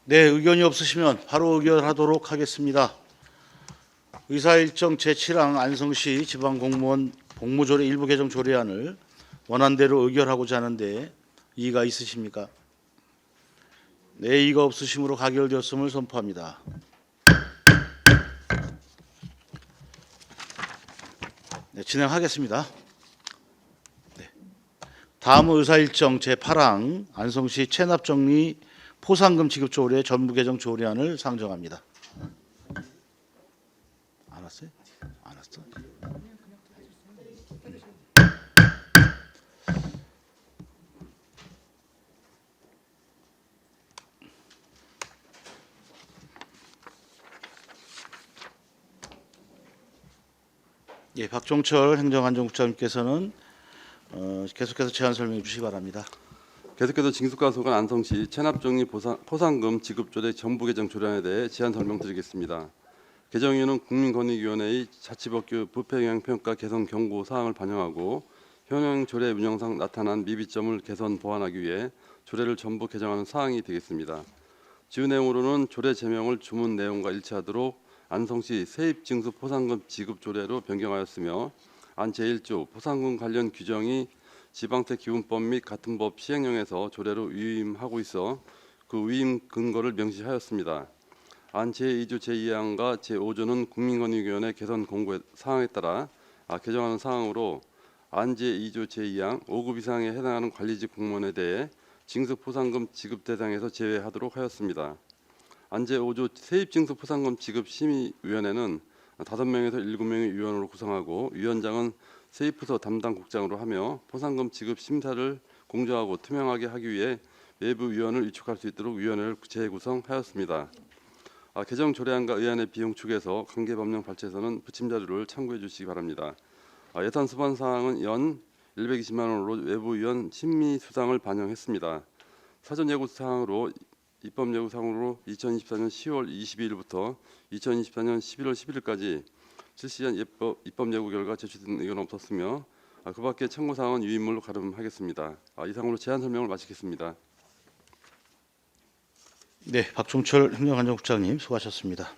네, 의견이 없으시면 바로 의결하도록 하겠습니다. 의사일정 제7항 안성시 지방공무원 복무조례 일부 개정 조례안을 원안대로 의결하고자 하는데 이의가 있으십니까? 네, 이가 없으심으로 가결되었음을 선포합니다. 네, 진행하겠습니다. 네. 다음 의사일정 제8항 안성시 체납정리 포상금 지급 조례 전부 개정 조례안을 상정합니다. 안 왔어요? 안 왔어? 예, 박종철 행정안전국장님께서는 계속해서 제안 설명해 주시기 바랍니다. 계속해서 징수과소관 안성시 체납정리 포상금 지급조례 정부 개정 조례안에 대해 제안 설명드리겠습니다. 개정위원은 국민권익위원회의 자치법규 부패영향평가 개선 경고 사항을 반영하고 현행 조례 운영상 나타난 미비점을 개선 보완하기 위해 조례를 전부 개정하는 사항이 되겠습니다. 주요 내용으로는 조례 제명을 주문 내용과 일치하도록 안성시 세입징수 포상금 지급 조례로 변경하였으며 안 제1조 포상금 관련 규정이 지방세기운법 및 같은 법 시행령에서 조례로 위임하고 있어 그 위임 근거를 명시하였습니다. 안 제2조 제2항과 제5조는 국민권익위원회 개선 공고 사항에 따라 개정하는 사항으로 안 제2조 제2항 5급 이상에 해당하는 관리직 공무원에 대해 징수포상금 지급 대상에서 제외하도록 하였습니다. 안 제5조 세입징수포상금 지급심의위원회는 5명에서 7명의 위원으로 구성하고 위원장은 세입부서 담당 국장으로 하며 포상금 지급 심사를 공정하고 투명하게 하기 위해 외부 위원을 위촉할 수 있도록 위원회를 재구성하였습니다. 개정 조례안과 의안의 비용 축에서 관계 법령 발췌에서는 부침 자료를 참고해 주시기 바랍니다. 예산 수반 사항은 연 120만 원으로 외부 위원 심의 수상을 반영했습니다. 사전 예고 사항으로 입법 예고 사항으로 2024년 10월 22일부터 2024년 11월 10일까지 실시한 입법 예고 결과 제출된 의견 없었으며 그 밖에 참고 사항은 유인물로 가름하겠습니다. 이상으로 제안 설명을 마치겠습니다. 네, 박종철 행정안전국장님 수고하셨습니다.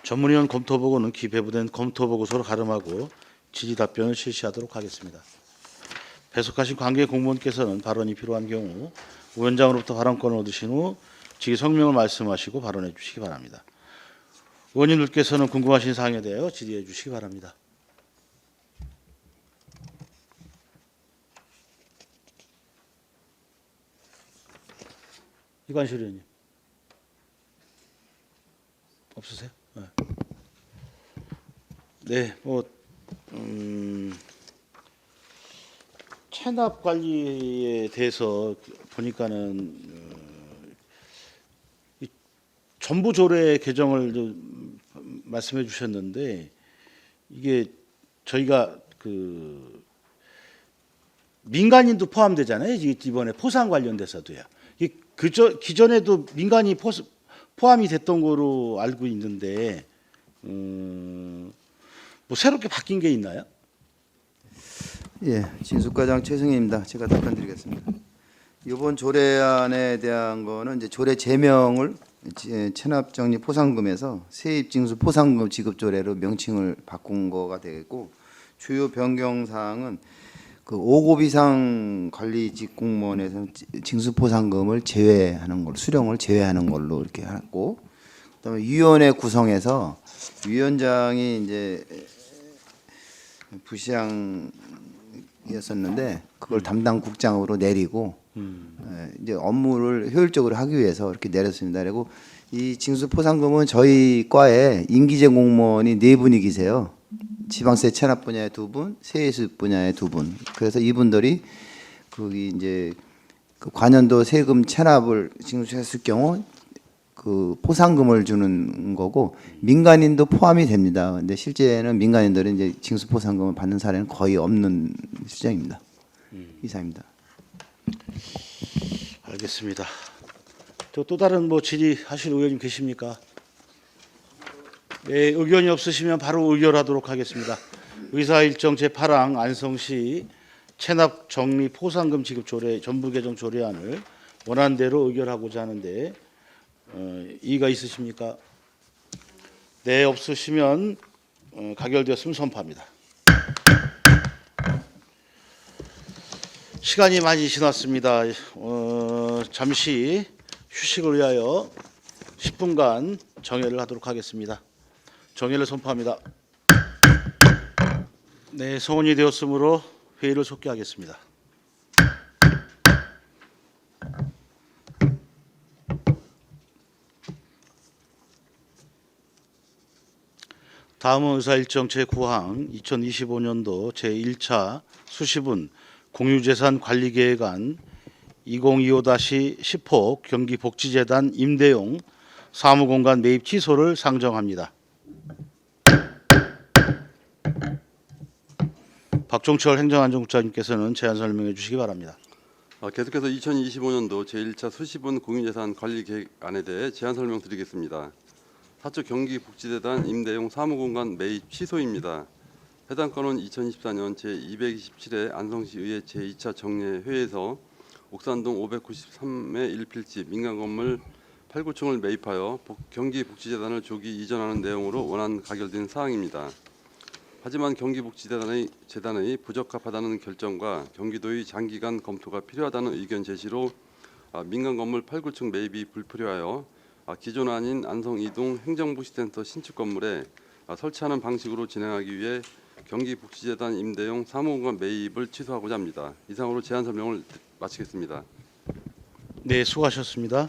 전문위원 검토보고는 기배부된 검토보고서로 가름하고 질의 답변을 실시하도록 하겠습니다. 배석하신 관계 공무원께서는 발언이 필요한 경우 위원장으로부터 발언권을 얻으신 후 질의 성명을 말씀하시고 발언해 주시기 바랍니다. 의원님들께서는 궁금하신 사항에 대하여 질의해 주시기 바랍니다. 이관실 의원님. 없으세요? 네. 네, 체납 관리에 대해서 보니까는 이 전부 조례 개정을 좀 말씀해 주셨는데 이게 저희가 그 민간인도 포함되잖아요. 이번에 포상 관련돼서도요. 기존에도 민간이 포함이 됐던 거로 알고 있는데 뭐 새롭게 바뀐 게 있나요? 예, 진수과장 최승희입니다. 제가 답변드리겠습니다. 이번 조례안에 대한 거는 이제 조례 제명을 체납정리 포상금에서 세입징수 포상금 지급 조례로 명칭을 바꾼 거가 되고 주요 변경 사항은 그 5급 이상 관리직 공무원에서 징수 포상금을 제외하는 걸 수령을 제외하는 걸로 이렇게 하고 그다음에 위원회 구성에서 위원장이 이제 부시장이었었는데 그걸 담당 국장으로 내리고 이제 업무를 효율적으로 하기 위해서 이렇게 내렸습니다. 그리고 이 징수 포상금은 저희 과에 임기제 공무원이 4분이 계세요. 지방세 체납 분야에 2분, 세입 분야에 2분. 그래서 이분들이 거기 이제 그 관연도 세금 체납을 징수했을 경우 그 포상금을 주는 거고 민간인도 포함이 됩니다. 근데 실제는 민간인들은 이제 징수 포상금을 받는 사례는 거의 없는 수정입니다. 이상입니다. 알겠습니다. 또 다른 뭐 질의하실 의원님 계십니까? 네, 의견이 없으시면 바로 의결하도록 하겠습니다. 의사일정 제8항 안성시 체납 정리 포상금 지급 조례 전부 개정 조례안을 원하는 대로 의결하고자 하는데 이의가 있으십니까? 네, 없으시면 가결되었으면 선포합니다. 시간이 많이 지났습니다. 잠시 휴식을 위하여 10분간 정회를 하도록 하겠습니다. 정회를 선포합니다. 네, 성원이 되었으므로 회의를 속기하겠습니다. 다음은 의사일정 제9항 2025년도 제1차 수시분 공유재산 관리계획안 2025-10호 경기복지재단 임대용 사무공간 매입 취소를 상정합니다. 박종철 행정안전국장님께서는 제안 설명해 주시기 바랍니다. 계속해서 2025년도 제1차 수시분 공유재산 관리계획안에 대해 제안 설명드리겠습니다. 사측 경기복지재단 임대용 사무공간 매입 취소입니다. 해당 건은 2024년 제227회 안성시의회 제2차 정례회에서 옥산동 593의 1필지 민간건물 8, 9층을 매입하여 경기복지재단을 조기 이전하는 내용으로 원안 가결된 사항입니다. 하지만 경기복지재단의 부적합하다는 결정과 경기도의 장기간 검토가 필요하다는 의견 제시로 민간건물 8, 9층 매입이 불필요하여 기존 아닌 안성 2동 행정복지센터 신축 건물에 설치하는 방식으로 진행하기 위해 경기복지재단 임대용 사무공간 매입을 취소하고자 합니다. 이상으로 제안 설명을 마치겠습니다. 네, 수고하셨습니다.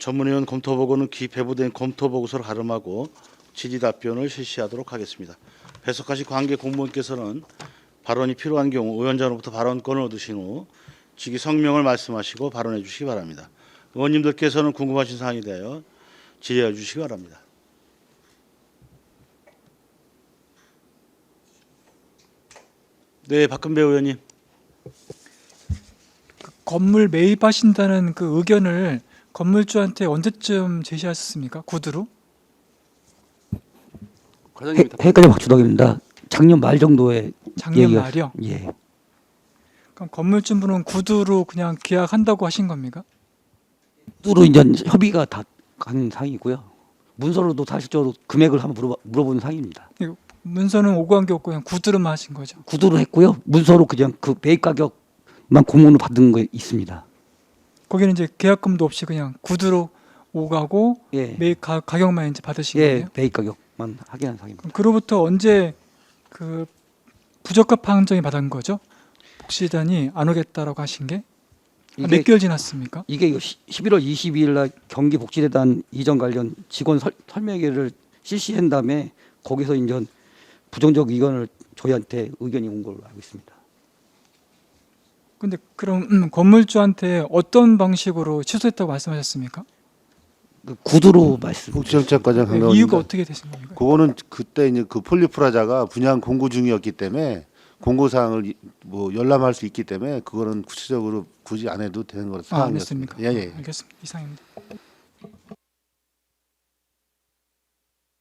전문위원 검토보고는 기배부된 검토보고서를 가름하고 질의 답변을 실시하도록 하겠습니다. 배석하신 관계 공무원께서는 발언이 필요한 경우 위원장으로부터 발언권을 얻으신 후 직위 성명을 말씀하시고 발언해 주시기 바랍니다. 의원님들께서는 궁금하신 사항에 대하여 질의해 주시기 바랍니다. 네, 박근배 의원님. 건물 매입하신다는 그 의견을 건물주한테 언제쯤 제시하셨습니까? 구두로? 과장님이 해까지 박주덕입니다. 작년 말 정도에 작년 얘기가- 말이요? 예. 그럼 건물주분은 구두로 그냥 계약한다고 하신 겁니까? 뚜로 이제 협의가 다 간 상이고요. 문서로도 사실적으로 금액을 한번 물어보는 상입니다. 문서는 오고한 게 없고 그냥 구두로만 하신 거죠? 구두로 했고요. 문서로 그냥 그 매입 가격만 공문으로 받은 거 있습니다. 거기는 이제 계약금도 없이 그냥 구두로 오가고 예. 매입 가격만 이제 받으신 예, 거예요? 매입 가격만 확인한 상입니다. 그럼 그로부터 언제 그 부적합 판정이 받은 거죠? 복지재단이 안 오겠다라고 하신 게? 몇 개월 지났습니까? 이게 11월 22일 날 경기복지재단 이전 관련 직원 설명회를 실시한 다음에 거기서 이제 부정적 의견을 저희한테 의견이 온 걸로 알고 있습니다. 근데 그럼 건물주한테 어떤 방식으로 취소했다고 말씀하셨습니까? 그 구두로 말씀. 복지정책과장 네, 강가원입니다. 이유가 어떻게 되신 겁니까? 그거는 그때 이제 그 폴리프라자가 분양 공고 중이었기 때문에 공고 사항을 뭐 열람할 수 있기 때문에 그거는 구체적으로 굳이 안 해도 되는 거라 안 사항이었습니다. 했습니까? 예, 예. 알겠습니다. 이상입니다.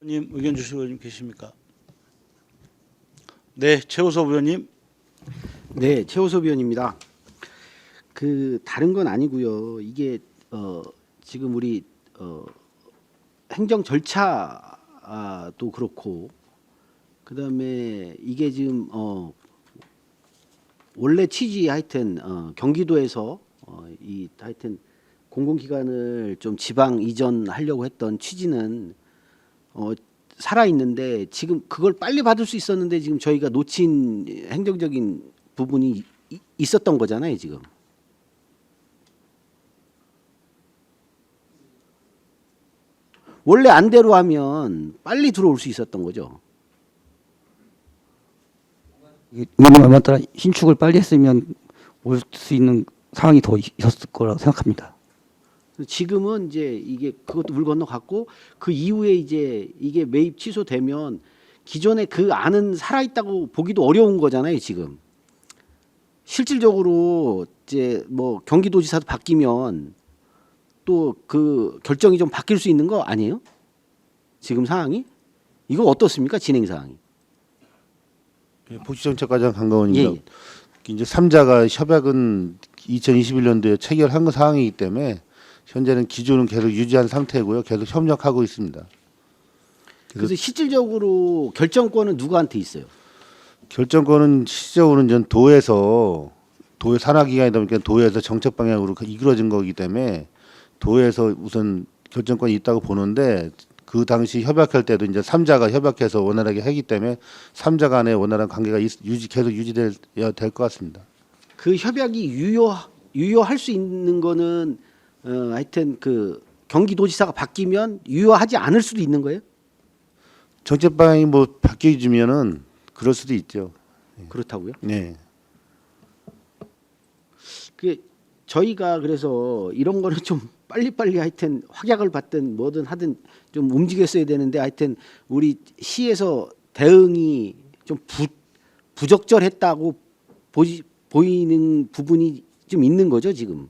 의원님 의견 주실 의원님 계십니까? 네, 최우섭 의원님. 네, 최호섭 의원입니다. 그 다른 건 아니고요. 이게 지금 우리 행정 절차도 그렇고 그다음에 이게 지금 원래 취지 하여튼 경기도에서 이 하여튼 공공기관을 좀 지방 이전하려고 했던 취지는 살아 있는데 지금 그걸 빨리 받을 수 있었는데 지금 저희가 놓친 행정적인 부분이 있었던 거잖아요, 지금. 원래 안대로 하면 빨리 들어올 수 있었던 거죠. 의원님 얼마 따라 신축을 빨리 했으면 올 수 있는 상황이 더 있었을 거라고 생각합니다. 지금은 이제 이게 그것도 물 건너갔고 그 이후에 이제 이게 매입 취소되면 기존에 그 안은 살아 있다고 보기도 어려운 거잖아요, 지금. 실질적으로 이제 뭐 경기도지사도 바뀌면 또 그 결정이 좀 바뀔 수 있는 거 아니에요? 지금 상황이? 이거 어떻습니까? 진행 사항이. 복지정책과장 강가원입니다. 예. 이제 3자가 협약은 2021년도에 체결한 거 사항이기 때문에 현재는 기준은 계속 유지한 상태고요. 계속 협력하고 있습니다. 그래서 실질적으로 결정권은 누구한테 있어요? 결정권은 실질적으로는 전 도에서 도의 산하기관이다 보니까 도에서 정책 방향으로 이끌어진 거기 때문에 도에서 우선 결정권이 있다고 보는데 그 당시 협약할 때도 이제 3자가 협약해서 원활하게 하기 때문에 3자 간의 원활한 관계가 계속 유지될 것 같습니다. 그 협약이 유효할 수 있는 거는 하여튼 그 경기도지사가 바뀌면 유효하지 않을 수도 있는 거예요? 정책 방향이 뭐 바뀌어지면은 그럴 수도 있죠. 그렇다고요? 네. 그 저희가 그래서 이런 거는 좀 빨리빨리 하여튼 확약을 받든 뭐든 하든 좀 움직였어야 되는데 하여튼 우리 시에서 대응이 좀 부적절했다고 보이는 부분이 좀 있는 거죠 지금.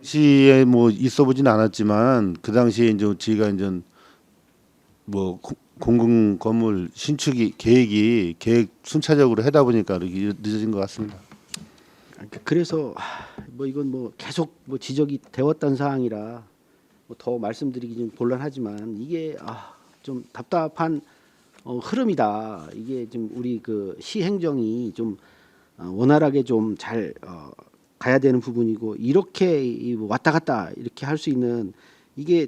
당시에 뭐 있어 보진 않았지만 그 당시에 이제 저희가 이제 뭐 공공 건물 신축이 계획 순차적으로 하다 보니까 이렇게 늦어진 것 같습니다. 그래서 뭐 이건 뭐 계속 뭐 지적이 되었던 사항이라 뭐 더 말씀드리기 좀 곤란하지만 이게 좀 답답한 흐름이다. 이게 좀 우리 그 시행정이 좀 원활하게 좀 잘 가야 되는 부분이고 이렇게 왔다 갔다 이렇게 할 수 있는 이게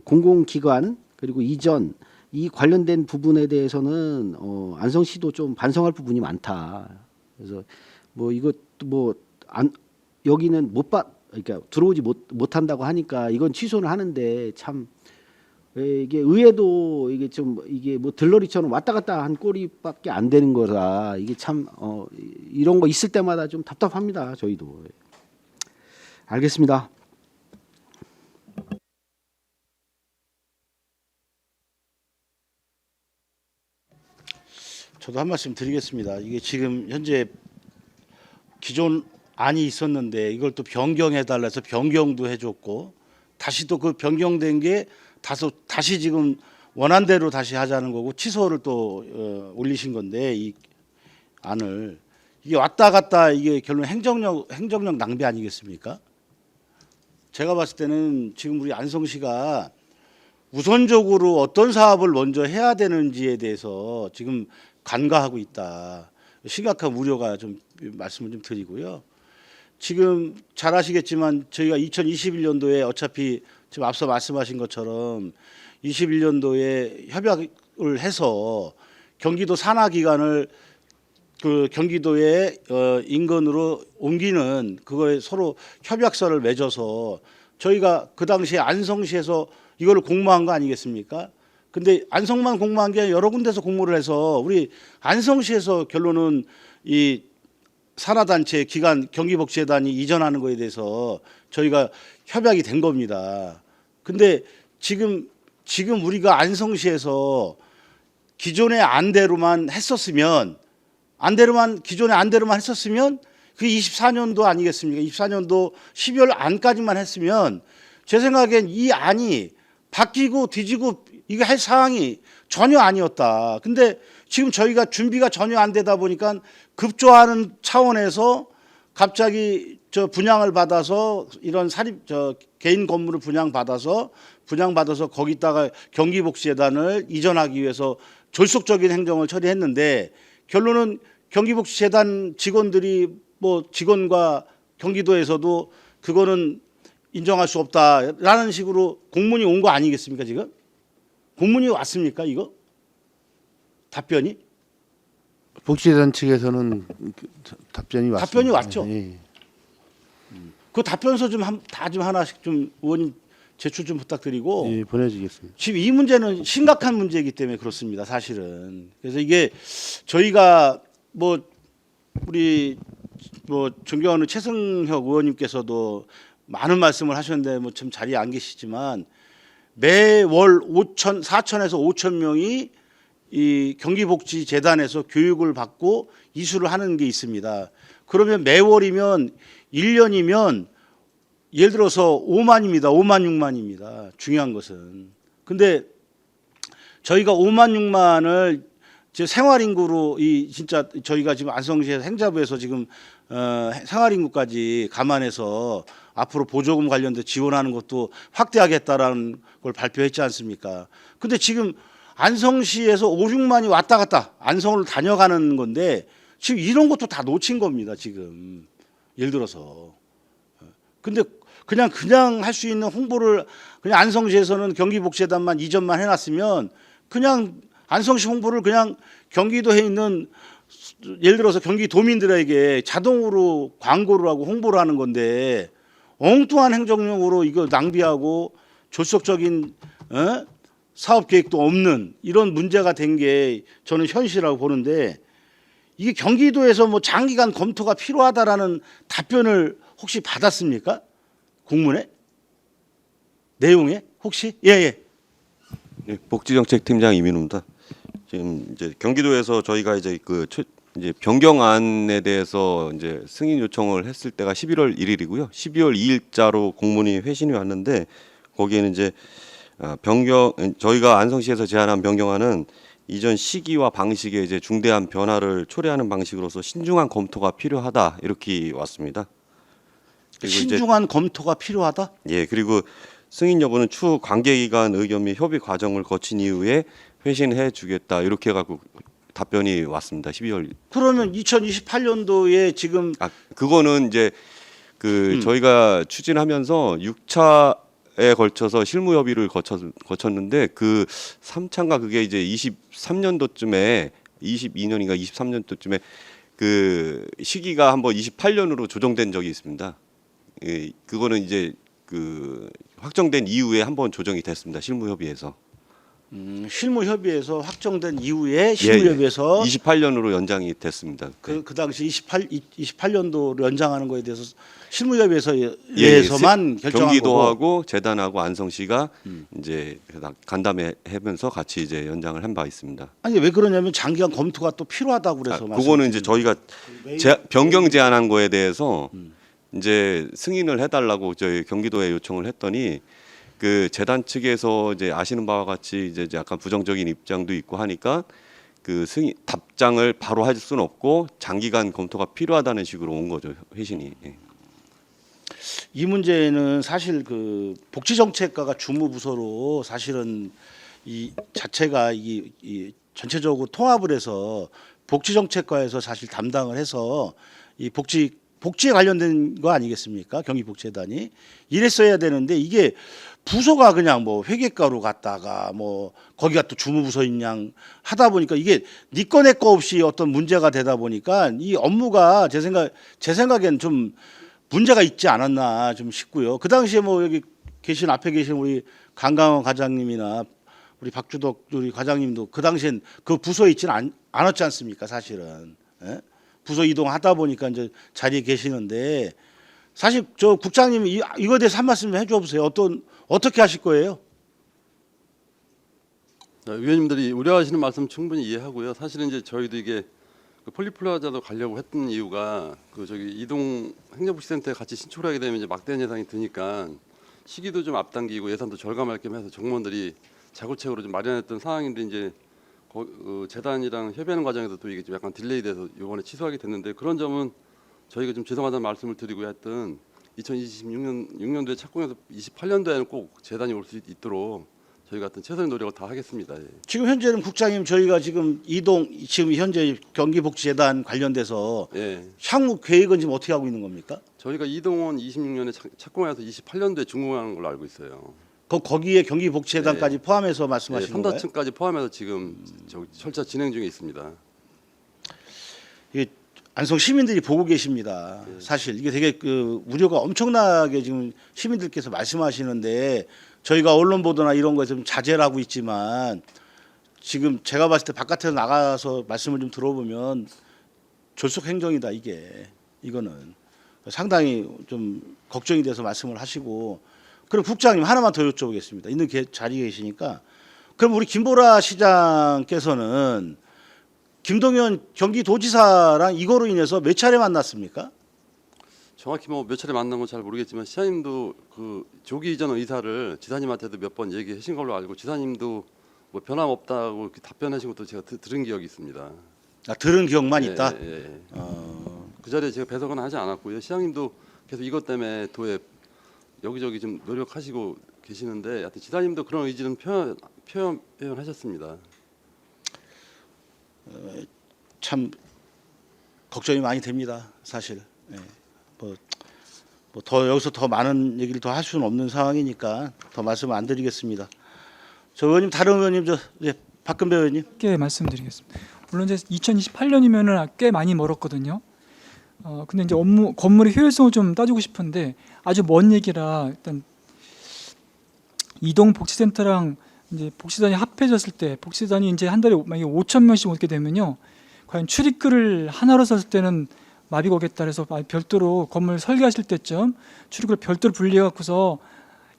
공공기관 그리고 이전 이 관련된 부분에 대해서는 안성시도 좀 반성할 부분이 많다. 그래서 뭐 이것도 뭐 여기는 그러니까 들어오지 못한다고 하니까 이건 취소를 하는데 참 이게 의회도 이게 좀 이게 뭐 들러리처럼 왔다 갔다 한 꼴이밖에 안 되는 거라 이게 참 이런 거 있을 때마다 좀 답답합니다. 저희도. 알겠습니다. 저도 한 말씀 드리겠습니다. 이게 지금 현재 기존 안이 있었는데 이걸 또 변경해달라 해서 변경도 해줬고 다시 또 그 변경된 게 다시 지금 원안대로 다시 하자는 거고 취소를 또 올리신 건데 이 안을 이게 왔다 갔다 이게 결론 행정력 낭비 아니겠습니까? 제가 봤을 때는 지금 우리 안성시가 우선적으로 어떤 사업을 먼저 해야 되는지에 대해서 지금 간과하고 있다. 심각한 우려가 좀 말씀을 좀 드리고요. 지금 잘 아시겠지만 저희가 2021년도에 어차피 지금 앞서 말씀하신 것처럼 21년도에 협약을 해서 경기도 산하기관을 그 경기도의 인근으로 옮기는 그거에 서로 협약서를 맺어서 저희가 그 당시에 안성시에서 이거를 공모한 거 아니겠습니까? 근데 안성만 공모한 게 아니라 여러 군데서 공모를 해서 우리 안성시에서 결론은 이 산하단체 기관 경기복지재단이 이전하는 거에 대해서 저희가 협약이 된 겁니다. 근데 지금 우리가 안성시에서 기존의 안대로만 했었으면 기존의 안대로만 했었으면 그게 24년도 아니겠습니까? 24년도 12월 안까지만 했으면 제 생각엔 이 안이 바뀌고 뒤지고 이거 할 상황이 전혀 아니었다. 근데 지금 저희가 준비가 전혀 안 되다 보니까 급조하는 차원에서 갑자기 분양을 받아서 이런 개인 건물을 분양받아서 거기다가 경기복지재단을 이전하기 위해서 졸속적인 행정을 처리했는데 결론은 경기복지재단 직원들이 뭐 직원과 경기도에서도 그거는 인정할 수 없다라는 식으로 공문이 온 거 아니겠습니까 지금? 공문이 왔습니까 이거? 답변이? 복지재단 측에서는 답변이 왔습니다. 답변이 왔죠. 예. 그 답변서 좀 하나씩 좀 의원님 제출 좀 부탁드리고. 예, 보내주겠습니다. 지금 이 문제는 심각한 문제이기 때문에 그렇습니다. 사실은. 그래서 이게 저희가 뭐 우리 뭐 존경하는 최승혁 의원님께서도 많은 말씀을 하셨는데 뭐 좀 자리에 안 계시지만 매월 4천에서 5천 명이 이 경기복지재단에서 교육을 받고 이수를 하는 게 있습니다. 그러면 매월이면 1년이면 예를 들어서 5만입니다. 5만 6만입니다. 중요한 것은. 근데 저희가 5만 6만을 제 생활인구로 진짜 저희가 지금 안성시에서 행자부에서 지금 생활인구까지 감안해서 앞으로 보조금 관련돼 지원하는 것도 확대하겠다라는 걸 발표했지 않습니까? 근데 지금 안성시에서 5, 6만이 왔다 갔다 안성을 다녀가는 건데 지금 이런 것도 다 놓친 겁니다. 지금 예를 들어서. 근데 그냥 할 수 있는 홍보를 그냥 안성시에서는 경기복지재단만 이전만 해놨으면 그냥 안성시 홍보를 그냥 경기도에 있는 예를 들어서 경기도민들에게 자동으로 광고를 하고 홍보를 하는 건데 엉뚱한 행정력으로 이거 낭비하고 졸속적인 사업 계획도 없는 이런 문제가 된 게 저는 현실이라고 보는데 이게 경기도에서 뭐 장기간 검토가 필요하다라는 답변을 혹시 받았습니까? 공문에? 내용에 혹시? 예. 네, 복지정책팀장 이민우입니다. 지금 이제 경기도에서 저희가 이제 이제 변경안에 대해서 이제 승인 요청을 했을 때가 11월 1일이고요. 12월 2일자로 공문이 회신이 왔는데 거기에는 이제 저희가 안성시에서 제안한 변경안은 이전 시기와 방식에 이제 중대한 변화를 초래하는 방식으로서 신중한 검토가 필요하다 이렇게 왔습니다. 그리고 신중한 검토가 필요하다? 예, 그리고 승인 여부는 추후 관계기관 의견 및 협의 과정을 거친 이후에 회신해 주겠다 이렇게 해갖고 답변이 왔습니다. 12월. 그러면 2028년도에 지금 그거는 이제 저희가 추진하면서 6차에 걸쳐서 실무 협의를 거쳤는데 그 3차인가 그게 이제 23년도쯤에 22년인가 23년도쯤에 그 시기가 한번 28년으로 조정된 적이 있습니다. 예, 그거는 이제 확정된 이후에 한번 조정이 됐습니다. 실무 협의에서. 실무 협의에서 확정된 이후에 실무 협의에서 28년으로 연장이 됐습니다. 그 당시 28년도로 연장하는 거에 대해서 실무 협의에서만 결정한 경기도하고 재단하고 안성시가 이제 간담회 하면서 같이 이제 연장을 한 바 있습니다. 아니 왜 그러냐면 장기간 검토가 또 필요하다고 그래서 그거는 이제 저희가 변경 제안한 거에 대해서 이제 승인을 해달라고 저희 경기도에 요청을 했더니 그 재단 측에서 이제 아시는 바와 같이 이제 약간 부정적인 입장도 있고 하니까 그 승인 답장을 바로 할 수는 없고 장기간 검토가 필요하다는 식으로 온 거죠 회신이. 예. 이 문제는 사실 그 복지정책과가 주무부서로 사실은 이 자체가 이 전체적으로 통합을 해서 복지정책과에서 사실 담당을 해서 이 복지에 관련된 거 아니겠습니까? 경기복지재단이 이랬어야 되는데 이게 부서가 그냥 뭐 회계과로 갔다가 뭐 거기가 또 주무부서인 양 하다 보니까 이게 니 거 내 거 없이 어떤 문제가 되다 보니까 이 업무가 제 생각엔 좀 문제가 있지 않았나 좀 싶고요. 그 당시에 뭐 여기 앞에 계신 우리 강강원 과장님이나 우리 박주덕 우리 과장님도 그 당시엔 그 부서에 있지는 않았지 않습니까? 사실은. 예? 부서 이동하다 보니까 이제 자리에 계시는데 사실 저 국장님이 이거에 대해서 한 말씀 해줘 보세요. 어떻게 하실 거예요? 위원님들이 우려하시는 말씀 충분히 이해하고요. 사실은 이제 저희도 이게 폴리플라자도 가려고 했던 이유가 저기 이동 행정복지센터에 같이 신축을 하게 되면 이제 막대한 예산이 드니까 시기도 좀 앞당기고 예산도 절감할 겸 해서 정무원들이 자구책으로 좀 마련했던 상황인데 이제 재단이랑 협의하는 과정에서 또 이게 좀 약간 딜레이돼서 이번에 취소하게 됐는데 그런 점은 저희가 좀 죄송하다는 말씀을 드리고 했던 2026년도에 착공해서 28년도에는 꼭 재단이 올 수 있도록 저희가 어떤 최선의 노력을 다 하겠습니다. 예. 지금 현재는 국장님 저희가 지금 지금 현재 경기복지재단 관련돼서 예. 향후 계획은 지금 어떻게 하고 있는 겁니까? 저희가 이동원 26년에 착공해서 28년도에 준공하는 걸로 알고 있어요. 거기에 경기복지재단까지 포함해서 말씀하시는 건가요? 3다층까지 포함해서 지금 철저 진행 중에 있습니다. 이게 안성 시민들이 보고 계십니다. 사실 이게 되게 우려가 엄청나게 지금 시민들께서 말씀하시는데 저희가 언론 보도나 이런 거에 좀 자제를 하고 있지만 지금 제가 봤을 때 바깥에서 나가서 말씀을 좀 들어보면 졸속 행정이다 이거는 상당히 좀 걱정이 돼서 말씀을 하시고 그럼 국장님 하나만 더 여쭤보겠습니다. 있는 자리에 계시니까 그럼 우리 김보라 시장께서는 김동연 경기도지사랑 이거로 인해서 몇 차례 만났습니까? 정확히 뭐 몇 차례 만난 건 잘 모르겠지만 시장님도 그 조기 이전 의사를 지사님한테도 몇 번 얘기하신 걸로 알고 지사님도 뭐 변함없다고 이렇게 답변하신 것도 제가 들은 기억이 있습니다. 들은 기억만 있다. 예. 그 자리에 제가 배석은 하지 않았고요. 시장님도 계속 이것 때문에 도에 여기저기 좀 노력하시고 계시는데 하여튼 지사님도 그런 의지는 표현하셨습니다. 참 걱정이 많이 됩니다. 사실 뭐 뭐 더 여기서 더 많은 얘기를 더 할 수는 없는 상황이니까 더 말씀 안 드리겠습니다. 저 의원님, 다른 의원님, 박근배 의원님. 꽤 말씀드리겠습니다. 물론 이제 2028년이면은 꽤 많이 멀었거든요. 근데 이제 건물의 효율성을 좀 따지고 싶은데 아주 먼 얘기라 일단 이동 복지센터랑 이제 복지단이 합해졌을 때 복지단이 이제 한 달에 만약에 5천 명씩 오게 되면요, 과연 출입구를 하나로 썼을 때는 마비가 오겠다 그래서 별도로 건물 설계하실 때쯤 출입구를 별도로 분리해 갖고서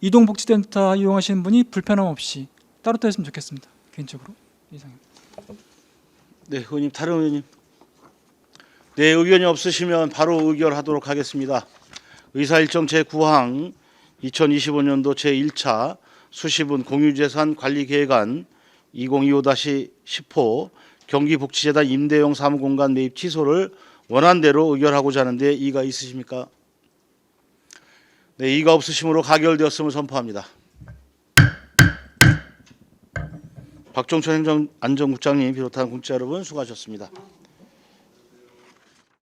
이동 복지센터 이용하시는 분이 불편함 없이 따로 했으면 좋겠습니다. 개인적으로 이상입니다. 네, 의원님, 다른 의원님. 네, 의견이 없으시면 바로 의결하도록 하겠습니다. 의사일정 제9항 2025년도 제1차 수시분 공유재산 관리계획안 2025-10호 경기복지재단 임대용 사무공간 매입 취소를 원안대로 의결하고자 하는데 이의가 있으십니까? 네, 이의가 없으시므로 가결되었음을 선포합니다. 박종천 행정안전국장님 비롯한 국자 여러분 수고하셨습니다.